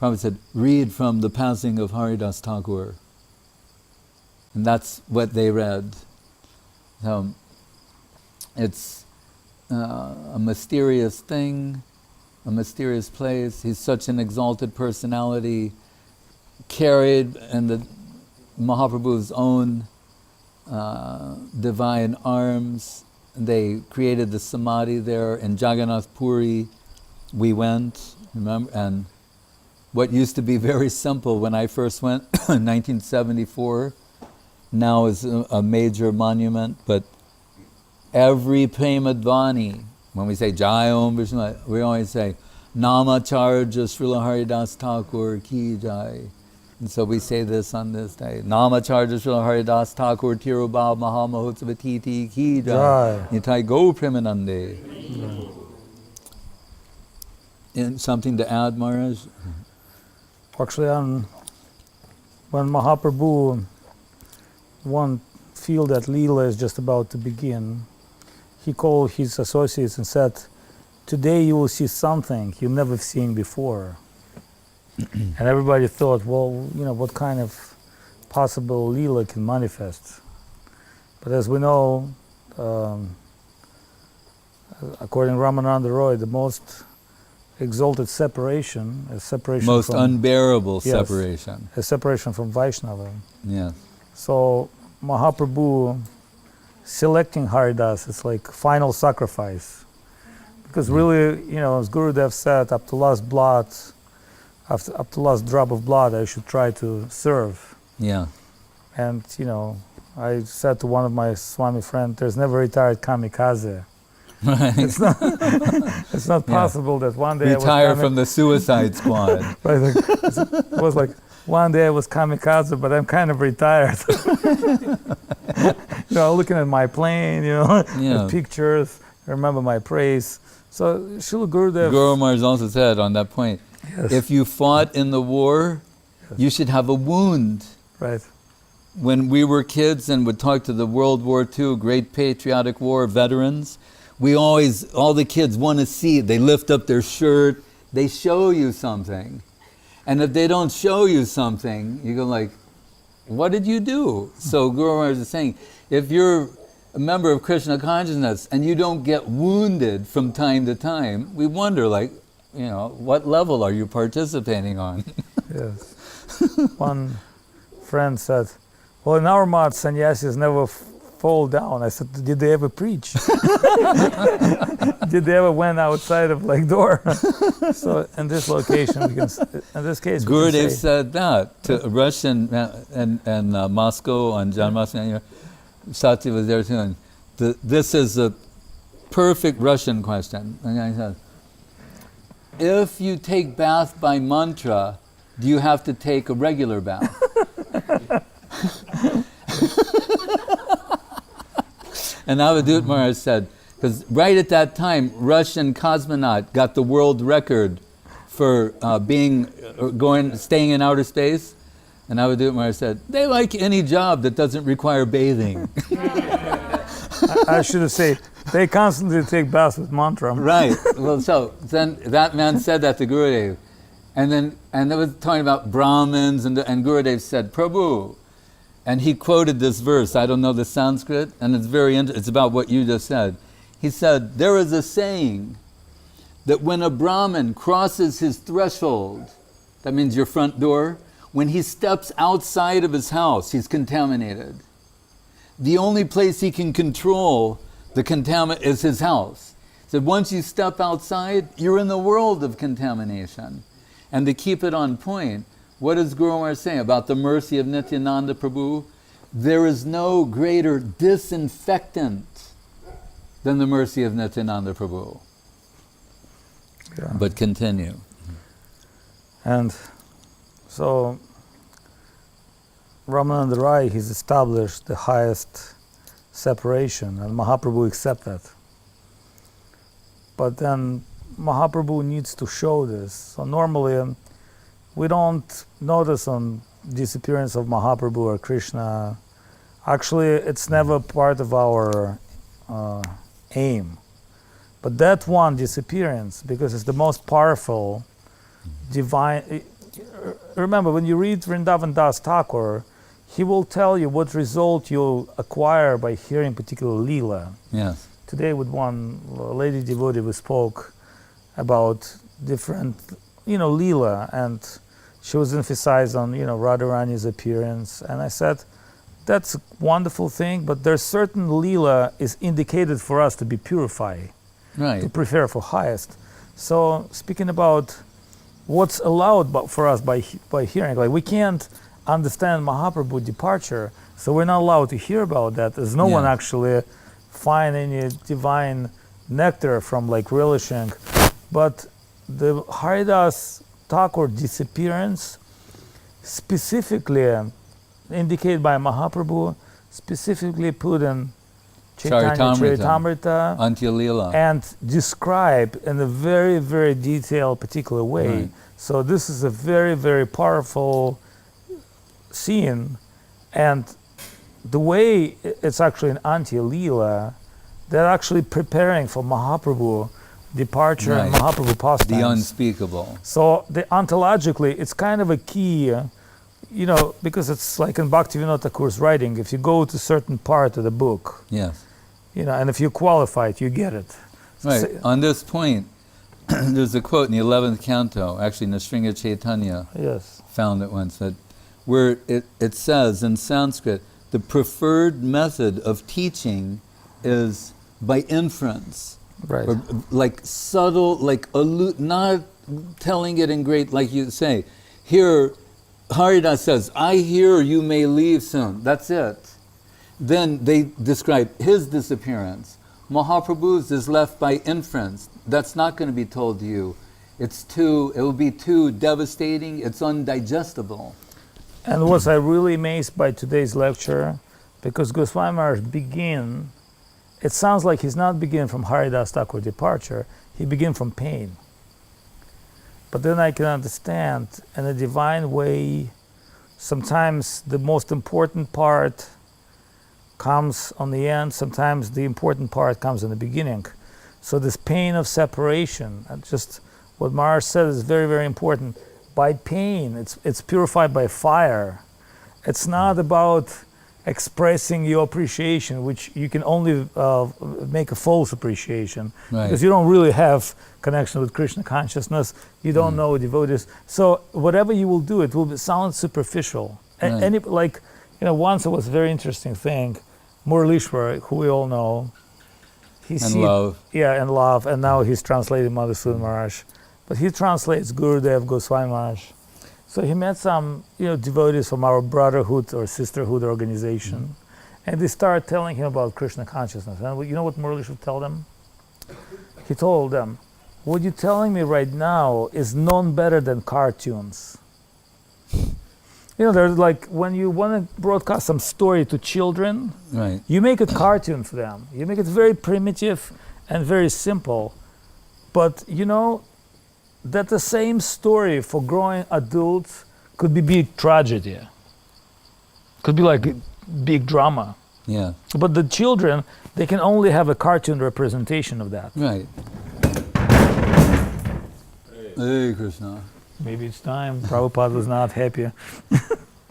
Prabhupada said, read from the passing of Haridas Thakur. And that's what they read. So it's a mysterious thing, a mysterious place. He's such an exalted personality, carried in the Mahaprabhu's own divine arms. They created the Samadhi there in Jagannath Puri. We went, remember, and what used to be very simple when I first went in 1974 now is a major monument, but every Premadvani, when we say Jai Om Vishnu, we always say Namacharya Srila Haridas Thakur Ki Jai. And so we say this on this day. Namacharya Srila Haridas Thakur Tirubhav Mahamahotsava Ki Jai. Nitai Go Premanande. And something to add, Maharaj? Actually, when Mahaprabhu one feel that Leela is just about to begin, he called his associates and said, today you will see something you've never seen before. And everybody thought, well, what kind of possible Leela can manifest? But as we know, according to Ramananda Roy, the most exalted separation is separation most from... unbearable yes, separation. A separation from Vaishnava. Yeah. So Mahaprabhu selecting Haridas, it's like final sacrifice. Because really, as Gurudev said, up to last blood, up to last drop of blood, I should try to serve. Yeah. And, I said to one of my Swami friends, there's never retired kamikaze. Right. It's not possible that one day retire from the suicide squad. Right, it was like, one day I was kamikaze, but I'm kind of retired. Looking at my plane, the pictures, I remember my praise. So Srila Gurudev... Guru Maharaj also said on that point, yes, if you fought in the war, yes, you should have a wound. Right. When we were kids and would talk to the World War II, Great Patriotic War veterans, we always, all the kids want to see, they lift up their shirt, they show you something. And if they don't show you something, you go like, what did you do? So Guru Maharaj is saying, if you're a member of Krishna consciousness and you don't get wounded from time to time, we wonder what level are you participating on? Yes. One friend said, well, in our mat, sannyasis never fall down. I said, did they ever preach? Did they ever went outside of door? So in this location, in this case, Gurudev said that to Russian and Moscow on Janmashtami. Satya was there too. And this is a perfect Russian question. And I said, if you take bath by mantra, do you have to take a regular bath? And Avadhut Maharaj said, Because right at that time, Russian cosmonaut got the world record for staying in outer space. And Avadhut Maharaj said, they like any job that doesn't require bathing. I should have said, they constantly take baths with mantra. Right. Well, so then that man said that to Gurudev. And they was talking about Brahmins, and Gurudev said, Prabhu. And he quoted this verse. I don't know the Sanskrit, and it's it's about what you just said. He said, there is a saying that when a Brahmin crosses his threshold, that means your front door, when he steps outside of his house, he's contaminated. The only place he can control the contaminant is his house. He said, once you step outside, you're in the world of contamination. And to keep it on point, what does Guru Maharaj say about the mercy of Nityananda Prabhu? There is no greater disinfectant than the mercy of Nityananda Prabhu. Yeah. But continue. And so Ramananda Rai, he's established the highest separation, and Mahaprabhu accepts that. But then Mahaprabhu needs to show this. So normally we don't notice on disappearance of Mahaprabhu or Krishna. Actually, it's never part of our aim. But that one disappearance, because it's the most powerful divine. Remember, when you read Vrindavan Das Thakur, he will tell you what result you'll acquire by hearing particular Leela. Yes. Today with one lady devotee we spoke about different, Leela, and she was emphasized on, Radharani's appearance. And I said, that's a wonderful thing, but there's certain Leela is indicated for us to be purified, Right. to prepare for highest. So speaking about what's allowed for us by hearing, like we can't understand Mahaprabhu departure, so we're not allowed to hear about that. There's no one actually find any divine nectar from like relishing. But the Haridas Thakur disappearance, specifically indicated by Mahaprabhu, specifically put in Chaitanya Charitamrita, Antya-lila. and describe in a very, very detailed, particular way. Right. So this is a very, very powerful scene, and the way it's actually in Antya-lila, they're actually preparing for Mahaprabhu departure and Right. Mahaprabhu pastimes. The unspeakable. So the ontologically, it's kind of a key, because it's like in Bhaktivinoda Thakur's writing, if you go to certain part of the book, Yes. and if you qualify it, you get it. Right. So, On this point, there's a quote in the 11th canto, actually Nrsimha Chaitanya yes. found it once, where it says in Sanskrit, the preferred method of teaching is by inference. Right. Or like subtle, like not telling it in great, like you say. Here, Haridas says, I hear you may leave soon. That's it. Then they describe his disappearance. Mahaprabhu's is left by inference. That's not going to be told to you. It will be too devastating, it's undigestible. And was I really amazed by today's lecture, because Goswami Maharaj it sounds like he's not beginning from Haridas Thakur departure, he began from pain. But then I can understand, in a divine way, sometimes the most important part comes on the end, sometimes the important part comes in the beginning. So this pain of separation, and just what Maharaj said is very, very important. By pain, it's purified by fire. It's not about expressing your appreciation, which you can only make a false appreciation, Right. because you don't really have connection with Krishna consciousness, you don't know devotees. So whatever you will do, it will sound superficial. Right. Once it was a very interesting thing, Muralishwar, who we all know, Love. Yeah, and love, and now he's translating Madhusudan Maharaj. But he translates Gurudev Goswami Maharaj. So he met some devotees from our brotherhood or sisterhood organization, and they started telling him about Krishna consciousness. And you know what Murali should tell them? He told them, what you're telling me right now is none better than cartoons. There's like, when you want to broadcast some story to children, Right. you make it cartoon for them. You make it very primitive, and very simple. But you know, that the same story for growing adults could be big tragedy. Could be like a big drama. Yeah. But the children, they can only have a cartoon representation of that. Right. Hey, Krishna. Maybe it's time. Prabhupada was not happy.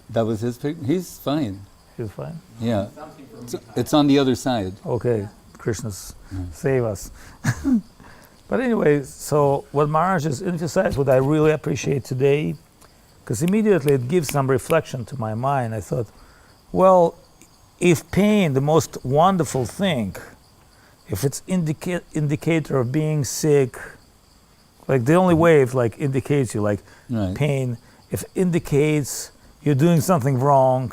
That was his picture? He's fine. He's fine. Yeah. It's on the other side. Okay, Krishna's save us. But anyway, so what Maharaj has emphasized, what I really appreciate today, because immediately it gives some reflection to my mind. I thought, well, if pain, the most wonderful thing, if it's indicator of being sick, like the only way it like indicates you, like Right. pain, if indicates you're doing something wrong.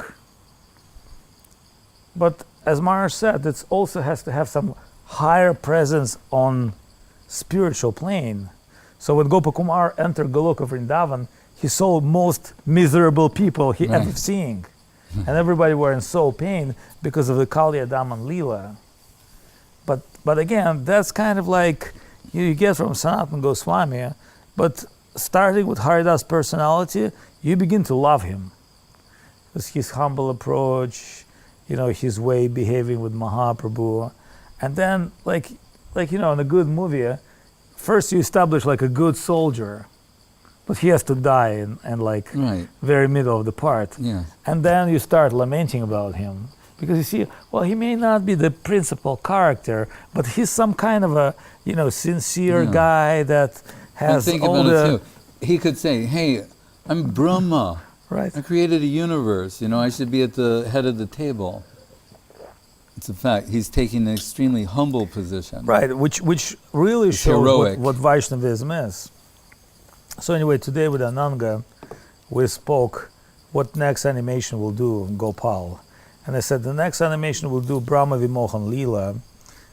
But as Maharaj said, it also has to have some higher presence on spiritual plane. So when Gopakumar entered Goloka Vrindavan, he saw most miserable people he Right. ever seen. And everybody were in so pain because of the Kali Daman Leela. But again, that's kind of like you get from Sanatana Goswami, but starting with Haridas' personality, you begin to love him. Because his humble approach, you know, his way behaving with Mahaprabhu. And then, like you know, in a good movie, first you establish like a good soldier, but he has to die and like Right. very middle of the part. Yeah. And then you start lamenting about him. Because you see, well, he may not be the principal character, but he's some kind of a, you know, sincere Yeah. guy that And has think all about the... it too. He could say, hey, I'm Brahma. Right. I created a universe. You know, I should be at the head of the table. It's a fact. He's taking an extremely humble position. Right, which really It's shows heroic. what Vaishnavism is. So anyway, today with Ananga, we spoke what next animation we'll do in Gopal. And I said the next animation we'll do Brahma Vimohan Leela,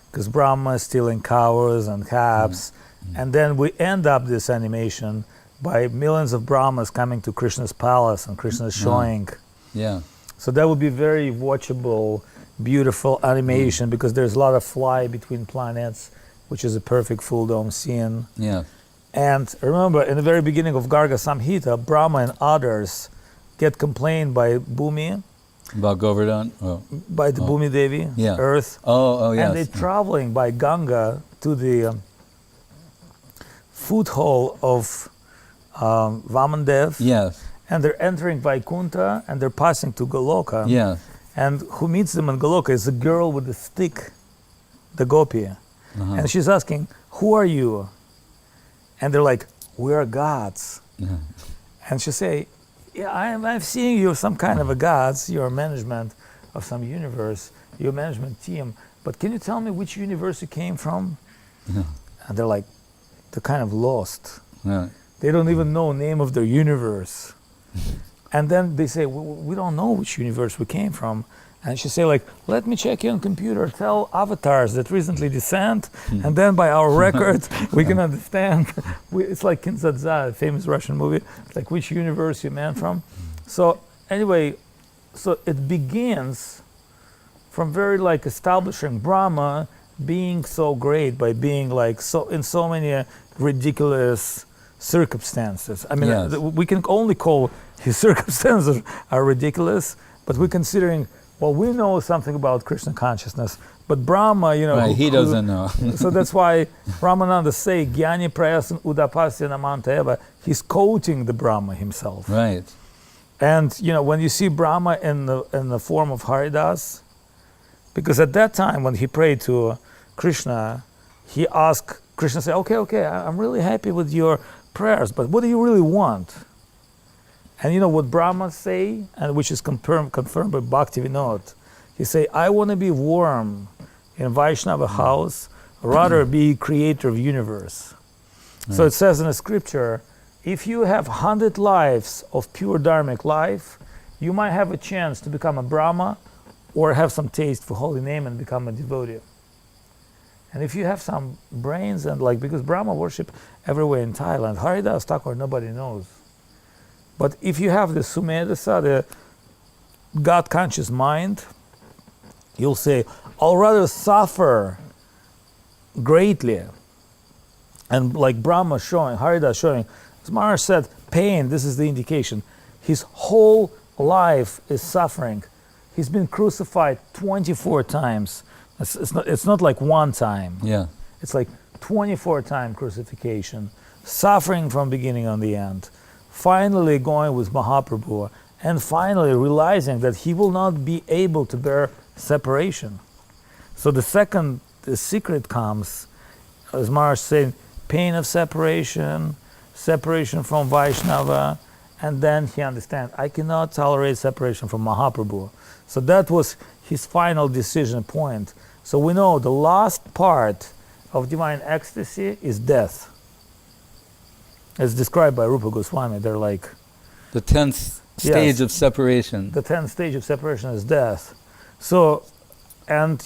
because Brahma is stealing cows and calves. And then we end up this animation by millions of Brahmas coming to Krishna's palace and Krishna's showing. Yeah. So that would be very watchable, beautiful animation because there's a lot of fly between planets, which is a perfect full dome scene. Yeah. And remember, in the very beginning of Garga Samhita, Brahma and others get complained by Bhumi, About Govardhan? Oh. by the Bhumi Devi, Yeah. Earth, Oh, yes. and they're traveling by Ganga to the foothold of Vamandev, Yes. and they're entering Vaikuntha, and they're passing to Goloka. Yes. And who meets them in Goloka is a girl with a stick, the gopi. And she's asking, who are you? And they're like, we are gods. And she say, yeah, I'm seeing you're some kind of a gods, you're management of some universe, you're management team, but can you tell me which universe you came from? And they're like, they're kind of lost. Yeah. They don't even know name of their universe. And then they say, we don't know which universe we came from. And she say like, let me check you on computer, tell avatars that recently descend, and then by our record, we can understand. It's like Kinzadza, a famous Russian movie, like which universe you meant from. So anyway, so it begins from very like establishing Brahma being so great by being like so in so many ridiculous circumstances. I mean, Yes. we can only call his circumstances are ridiculous, but we're considering, well, we know something about Krishna consciousness, but Brahma, you know, Right, he doesn't know. So that's why Ramananda say, Gyani Prayasan Udapasya Namanta Eva, he's quoting the Brahma himself. Right. And you know, when you see Brahma in the form of Haridas, because at that time when he prayed to Krishna, he asked Krishna, say, okay, I'm really happy with your prayers, but what do you really want? And you know what Brahma say, and which is confirmed by Bhakti Vinod. He say, I want to be warm in Vaishnava house, rather be creator of universe. So it says in the scripture, if you have 100 lives of pure dharmic life, you might have a chance to become a Brahma or have some taste for holy name and become a devotee. And if you have some brains and like, because Brahma worship everywhere in Thailand, Haridas Thakur nobody knows. But if you have the Sumedasa, the God-conscious mind, you'll say, I'll rather suffer greatly. And like Brahma showing, Haridas showing, as Maharaj said, pain, this is the indication. His whole life is suffering. He's been crucified 24 times. It's not like one time. Yeah. It's like 24-time crucifixion, suffering from beginning on the end, finally going with Mahaprabhu, and finally realizing that he will not be able to bear separation. So the secret comes, as Maharaj said, pain of separation, separation from Vaishnava, and then he understands, I cannot tolerate separation from Mahaprabhu. So that was his final decision point. So we know the last part of divine ecstasy is death. As described by Rupa Goswami, they're like... The 10th stage of separation. The 10th stage of separation is death. So, and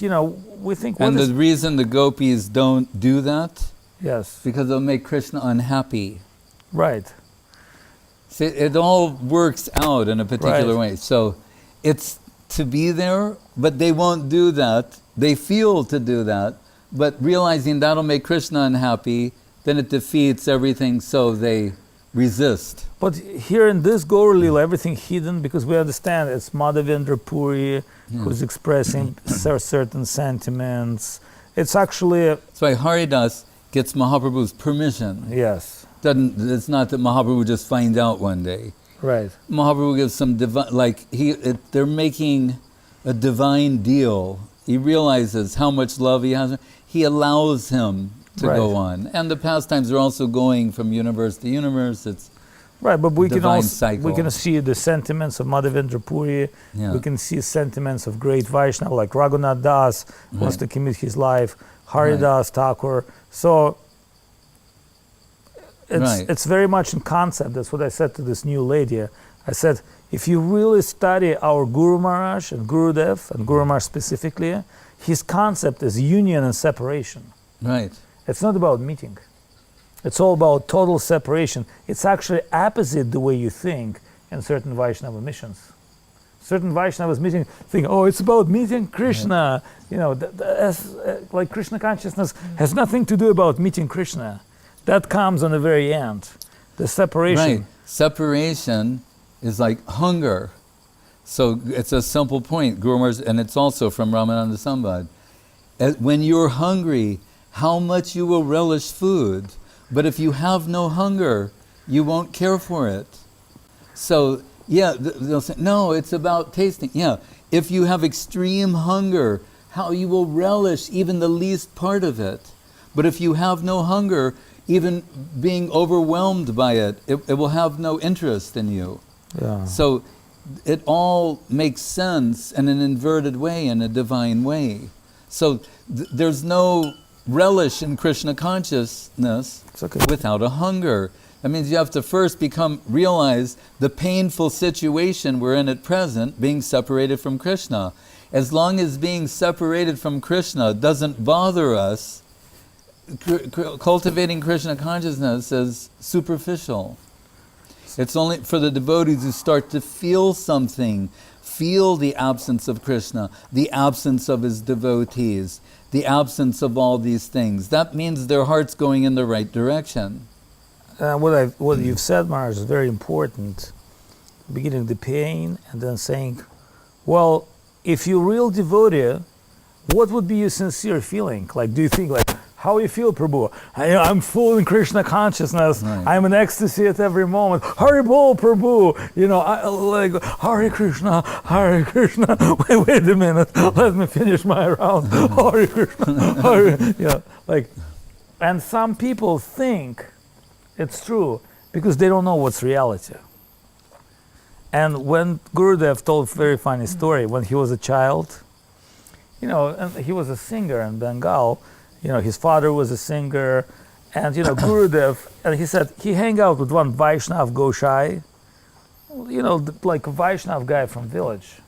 we think... And the reason the gopis don't do that? Yes. Because they'll make Krishna unhappy. Right. See, it all works out in a particular Right. way. So it's to be there, but they won't do that. They feel to do that, but realizing that'll make Krishna unhappy, then it defeats everything, so they resist. But here in this Gaur Lila, everything hidden, because we understand it's Madhavendra Puri who's expressing certain sentiments. It's actually... That's why Haridas gets Mahaprabhu's permission. Yes. It's not that Mahaprabhu just finds out one day. Right. Mahaprabhu gives some divine, they're making a divine deal. He realizes how much love he has. He allows him to go on. And the pastimes are also going from universe to universe. It's right, but we can also cycle. we can see the sentiments of Madhavendra Puri. Yeah. We can see sentiments of great Vaishnava like Raghunath Das wants to commit his life, Haridas Thakur. So it's very much in concept. That's what I said to this new lady. I said, if you really study our Guru Maharaj and Gurudev, and Guru Maharaj specifically, his concept is union and separation. Right. It's not about meeting. It's all about total separation. It's actually opposite the way you think in certain Vaishnava missions. Certain Vaishnavas meeting think, oh, it's about meeting Krishna. Like Krishna consciousness has nothing to do about meeting Krishna. That comes on the very end. The separation. Right. Separation is like hunger. So it's a simple point, Guru Maharaj, and it's also from Ramananda Sambad. When you're hungry, how much you will relish food. But if you have no hunger, you won't care for it. So, they'll say, no, it's about tasting. Yeah, if you have extreme hunger, how you will relish even the least part of it. But if you have no hunger, even being overwhelmed by it, it will have no interest in you. Yeah. So it all makes sense in an inverted way, in a divine way. So there's no relish in Krishna consciousness without a hunger. That means you have to first realize the painful situation we're in at present, being separated from Krishna. As long as being separated from Krishna doesn't bother us, cultivating Krishna consciousness is superficial. It's only for the devotees who start to feel something, feel the absence of Krishna, the absence of his devotees, the absence of all these things. That means their heart's going in the right direction. What you've said, Maharaj, is very important. Beginning the pain and then saying, well, if you're real devotee, what would be your sincere feeling? Like, do you think like, how you feel, Prabhu? I'm full in Krishna consciousness. Right. I'm in ecstasy at every moment. Hari Bol, Prabhu. I like Hare Krishna, Hare Krishna. Wait a minute. Let me finish my round. Hare Krishna, Hare. And some people think it's true because they don't know what's reality. And when Gurudev told a very funny story, when he was a child, and he was a singer in Bengal. His father was a singer, and Gurudev, and he said he hang out with one Vaishnav Goshai, like a Vaishnav guy from village,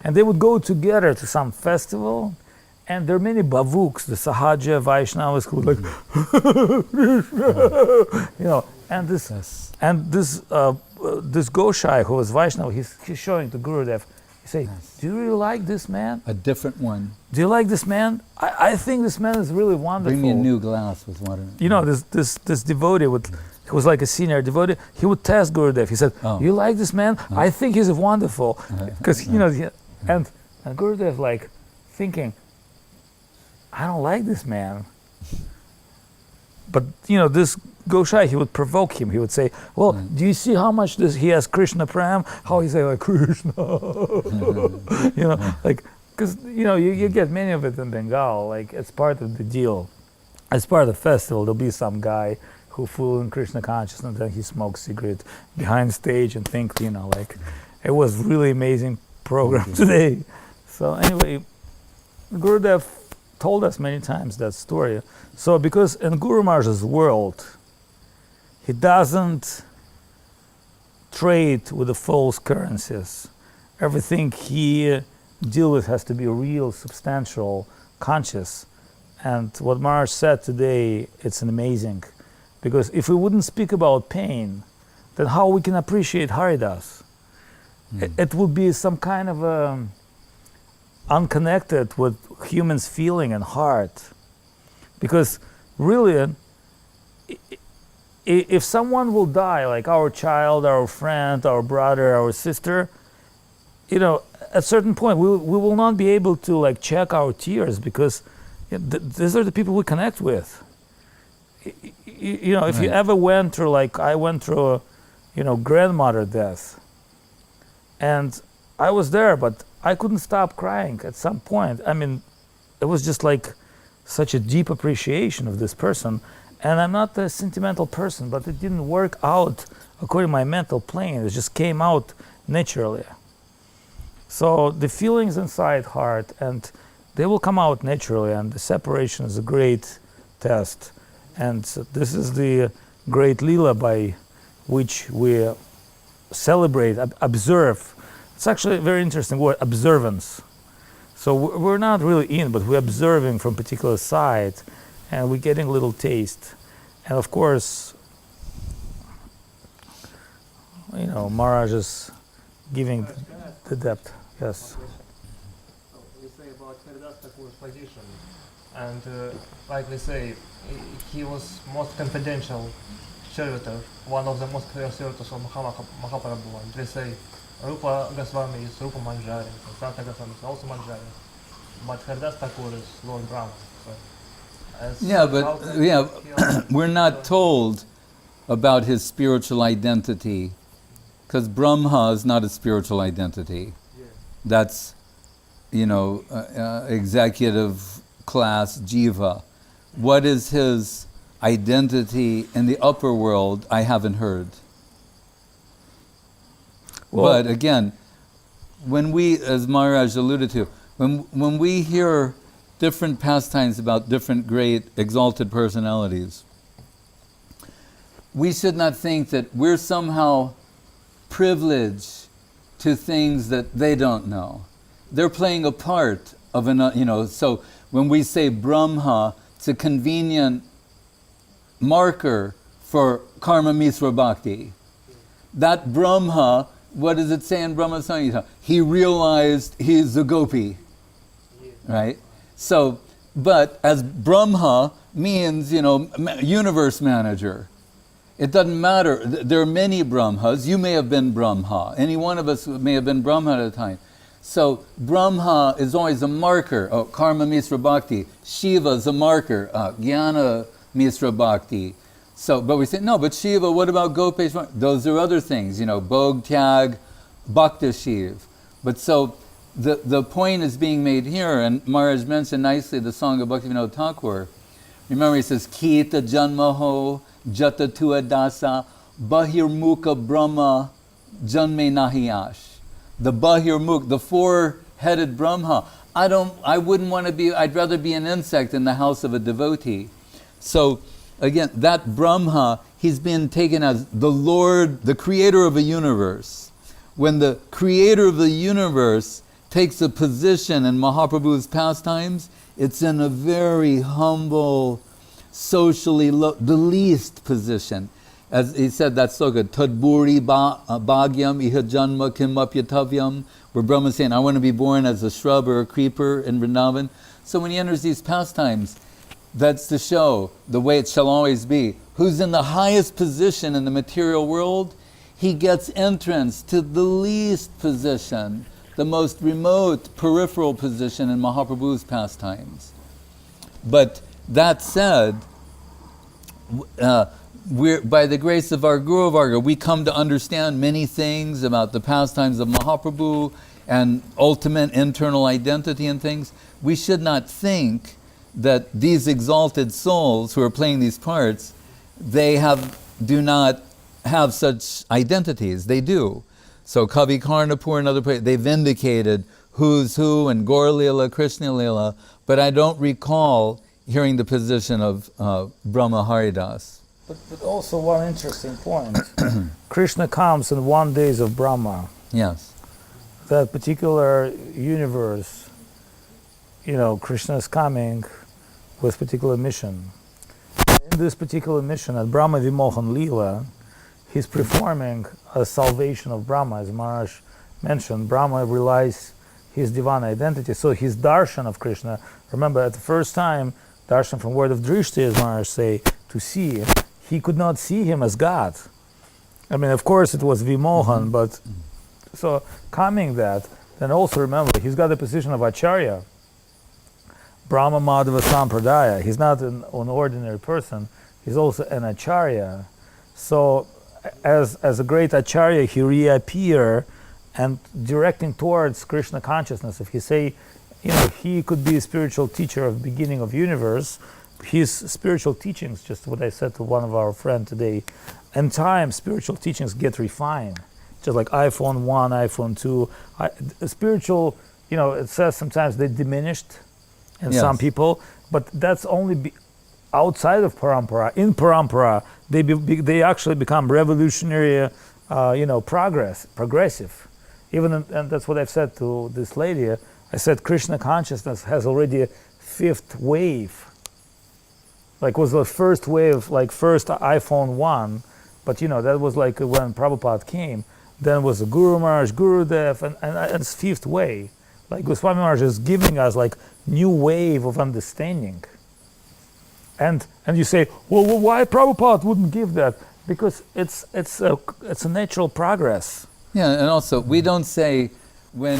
and they would go together to some festival, and there are many bavuks, the Sahaja Vaishnavas who would and this Goshai who was Vaishnav, he's showing to Gurudev, he You say, do you really like this man? A different one. Do you like this man? I think this man is really wonderful. Bring me a new glass with water. You know, this devotee he was like a senior devotee. He would test Gurudev. He said, you like this man? I think he's wonderful. Because, and Gurudev like thinking, I don't like this man. But, this Goshai, he would provoke him. He would say, well, do you see how much he has Krishna Pram? How he say like, Krishna. Because, you get many of it in Bengal. Like, it's part of the deal. As part of the festival, there'll be some guy who full in Krishna consciousness and he smokes cigarette behind stage and think, it was really amazing program today. So anyway, Gurudev told us many times that story. So because in Guru Maharaj's world, he doesn't trade with the false currencies. Everything he deals with has to be real, substantial, conscious. And what Maharaj said today, it's an amazing. Because if we wouldn't speak about pain, then how we can appreciate Haridas? It would be some kind of unconnected with humans' feeling and heart. Because really, if someone will die, like our child, our friend, our brother, our sister, at a certain point, we will not be able to check our tears because these are the people we connect with. If you ever went through, I went through grandmother death, and I was there, but I couldn't stop crying at some point. I mean, it was just such a deep appreciation of this person. And I'm not a sentimental person, but it didn't work out according to my mental plane. It just came out naturally. So the feelings inside heart, and they will come out naturally, and the separation is a great test. And this is the great lila by which we celebrate, observe. It's actually a very interesting word, observance. So we're not really in, but we're observing from particular side, and we're getting a little taste. And of course, Maharaj is giving the depth. Yes. We say about Haridas Thakur's position, and like we say, he was most confidential servitor, one of the most clear servitors of Mahaprabhu. And we say Rupa Goswami is Rupa Manjari, and Santa Goswami is also Manjari, but Haridas Thakur is Lord Brahma. We're not told about his spiritual identity, because Brahma is not a spiritual identity. That's, executive class jiva. What is his identity in the upper world? I haven't heard. But again, when we, as Maharaj alluded to, when we hear different pastimes about different great exalted personalities, we should not think that we're somehow privileged to things that they don't know. They're playing a part of so when we say Brahma, it's a convenient marker for Karma Mitra Bhakti. That Brahma, what does it say in Brahma Samhita? He realized he's a gopi, right? So, but as Brahma means, universe manager. It doesn't matter. There are many Brahmas. You may have been Brahma. Any one of us may have been Brahma at a time. So Brahma is always a marker. Oh, Karma Mitra Bhakti. Shiva is a marker. Jnana Mitra Bhakti. So, but we say, no, but Shiva, what about Gopesh? Those are other things, Bhog Tyag, Bhakta Shiv. But so, the point is being made here, and Maharaj mentioned nicely the song of Bhaktivinoda Thakur. Remember, he says, Kita Janmaho Jata Tua Dasa Bahirmukha Brahma Janme Nahiyash. The Bahirmukh, the four-headed Brahma. I wouldn't want to be, I'd rather be an insect in the house of a devotee. So, again, that Brahma, he's been taken as the Lord, the creator of a universe. When the creator of the universe takes a position in Mahaprabhu's pastimes, it's in a very humble, socially low, the least position. As he said, that's so good. Tadburi bhagyam iha janma kimapyatavyam. Where Brahma's saying, I want to be born as a shrub or a creeper in Vrindavan. So when he enters these pastimes, that's to show the way it shall always be. Who's in the highest position in the material world, he gets entrance to the least position, the most remote peripheral position in Mahaprabhu's pastimes. But that said, we're, by the grace of our Guru Varga, we come to understand many things about the pastimes of Mahaprabhu and ultimate internal identity and things. We should not think that these exalted souls who are playing these parts, do not have such identities. They do. So Kavi Karnapur and other places, they've indicated who's who and Gaur Lila, Krishna Lila, but I don't recall hearing the position of Brahma Haridas. But also one interesting point. Krishna comes in 1 days of Brahma. Yes. That particular universe, Krishna is coming with particular mission. In this particular mission, at Brahma Vimohan Lila, he's performing a salvation of Brahma. As Maharaj mentioned, Brahma realized his divine identity. So his darshan of Krishna, remember at the first time, darshan from word of drishti, as Maharaj say, to see, he could not see him as God. I mean, of course it was Vimohan, but so coming that, then also remember, he's got the position of Acharya. Brahma Madhava Sampradaya. He's not an ordinary person, he's also an Acharya. So as a great Acharya, he reappear and directing towards Krishna consciousness. If he say, he could be a spiritual teacher of beginning of universe, his spiritual teachings, just what I said to one of our friends today, in time spiritual teachings get refined. Just like iPhone 1, iPhone 2. Spiritual, it says sometimes they diminished in some people, but that's only outside of parampara. In parampara, they actually become revolutionary, progressive. Even, and that's what I've said to this lady, I said Krishna consciousness has already a 5th wave. Like was the first wave, like first iPhone 1, but that was like when Prabhupada came. Then was the Guru Maharaj, Gurudev, and it's 5th wave. Like Goswami Maharaj is giving us like new wave of understanding. And you say, well, why Prabhupada wouldn't give that? Because it's a natural progress. Yeah, and also we don't say when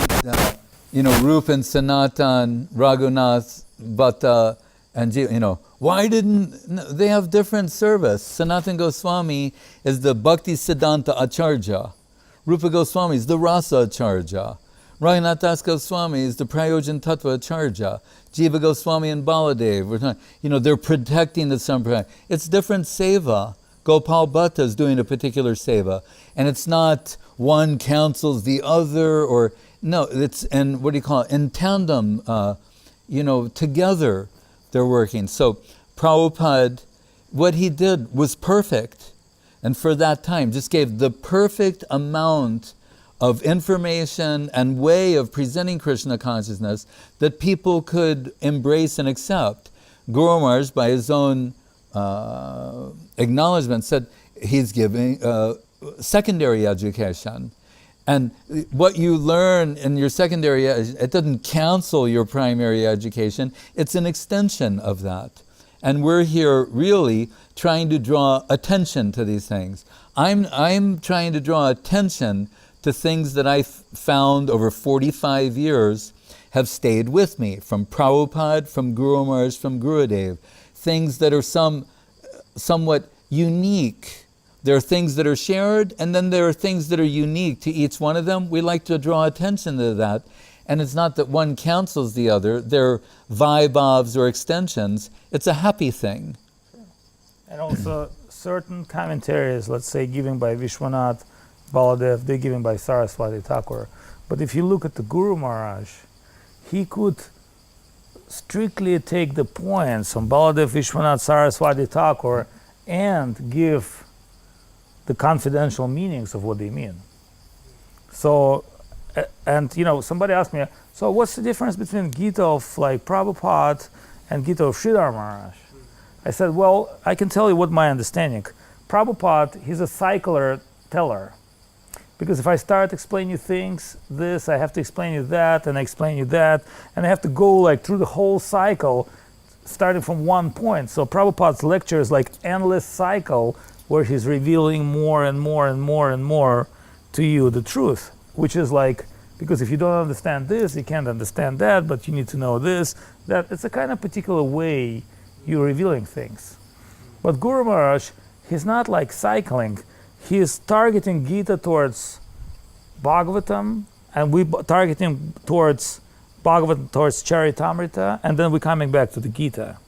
Rup and Sanatan, Raghunath, Bhatta, and why didn't they have different service? Sanatan Goswami is the Bhakti Siddhanta Acharya. Rupa Goswami is the Rasa Acharya. Raghunath Das Goswami is the Prayojan Tattva Acharya. Jiva Goswami and Baladev, they're protecting the Sampradaya. It's different seva. Gopal Bhatta is doing a particular seva. And it's not one counsels the other, or no, it's in tandem, together they're working. So Prabhupada, what he did was perfect. And for that time, just gave the perfect amount of information and way of presenting Krishna consciousness that people could embrace and accept. Guru Maharaj, by his own acknowledgement, said he's giving secondary education. And what you learn in your secondary, it doesn't cancel your primary education, it's an extension of that. And we're here really trying to draw attention to these things. I'm trying to draw attention to things that I found over 45 years have stayed with me, from Prabhupada, from Guru Maharaj, from Gurudev. Things that are somewhat unique. There are things that are shared, and then there are things that are unique to each one of them. We like to draw attention to that. And it's not that one cancels the other. They're vaibhavs or extensions. It's a happy thing. And also certain commentaries, let's say given by Vishwanath, Baladev, they're given by Saraswati Thakur. But if you look at the Guru Maharaj, he could strictly take the points from Baladev, Vishwanath, Saraswati Thakur and give the confidential meanings of what they mean. So, and somebody asked me, so what's the difference between Gita of like Prabhupada and Gita of Sridhar Maharaj? I said, well, I can tell you what my understanding. Prabhupada, he's a cycler teller. Because if I start explaining you things, this, I have to explain you that, and I explain you that, and I have to go like through the whole cycle, starting from one point. So Prabhupada's lecture is like endless cycle where he's revealing more and more and more and more to you the truth, which is like, because if you don't understand this, you can't understand that, but you need to know this, that. It's a kind of particular way you're revealing things. But Guru Maharaj, he's not like cycling. He is targeting Gita towards Bhagavatam, and we target him towards Bhagavatam, towards Charitamrita, and then we're coming back to the Gita.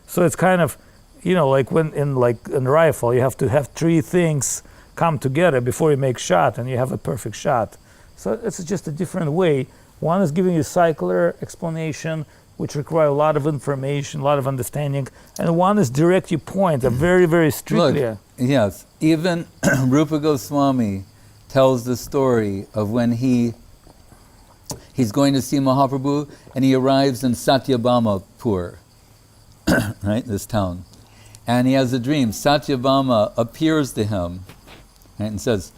So it's kind of, like when in rifle, you have to have three things come together before you make shot, and you have a perfect shot. So it's just a different way. One is giving you cycler explanation, which require a lot of information, a lot of understanding, and one is direct your point, a very, very strictly. Look, yes, even Rupa Goswami tells the story of when he's going to see Mahaprabhu, and he arrives in Satyabhamapur, right, this town, and he has a dream. Satyabhama appears to him, right, and says,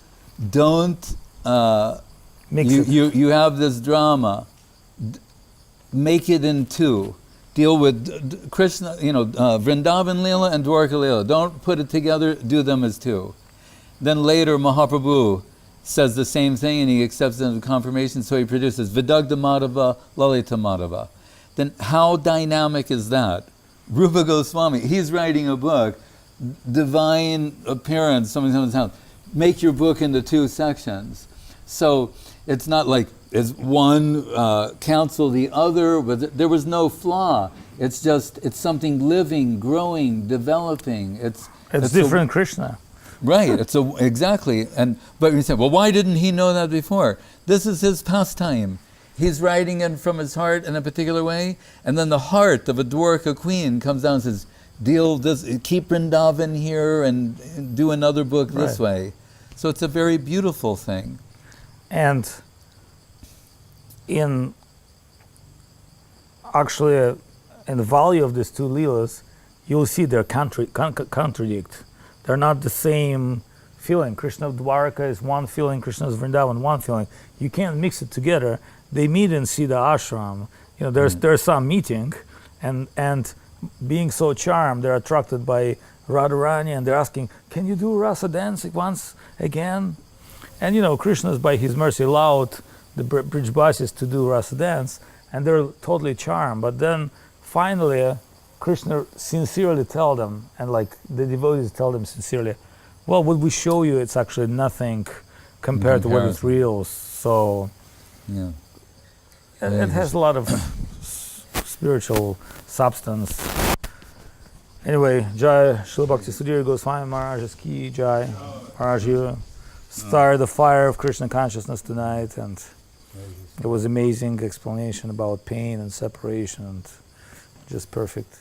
"Don't you have this drama. Make it in two. Deal with Krishna, Vrindavan Leela and Dwarka Leela. Don't put it together, do them as two." Then later Mahaprabhu says the same thing and he accepts it as confirmation, so he produces Vidagdha Madhava, Lalita Madhava. Then how dynamic is that? Rupa Goswami, he's writing a book, Divine Appearance, someone's house. Make your book into two sections. So it's not like is one counsel the other, but there was no flaw. It's something living, growing, developing. It's different Krishna. Right, exactly. But you say, well, why didn't he know that before? This is his pastime. He's writing it from his heart in a particular way, and then the heart of a Dwarka queen comes down and says, keep Vrindavan here and do another book this way. So it's a very beautiful thing. And in the value of these two Leelas, you'll see they're contradict. They're not the same feeling. Krishna of Dwarka is one feeling, Krishna of Vrindavan one feeling. You can't mix it together. They meet in Siddha Ashram. There's some meeting, and being so charmed, they're attracted by Radharani, and they're asking, "Can you do rasa dance once again?" And Krishna is by his mercy allowed the Brijbasis to do rasa dance, and they're totally charmed. But then finally, Krishna sincerely tell them, and like the devotees tell them sincerely, well, what we show you, it's actually nothing compared to what is real. So it has a lot of spiritual substance. Anyway, Jai Srila Bhakti Sudhir Goswami Maharaj's ki Jai. Maharaj, you started the fire of Krishna consciousness tonight, and it was amazing explanation about pain and separation, and just perfect.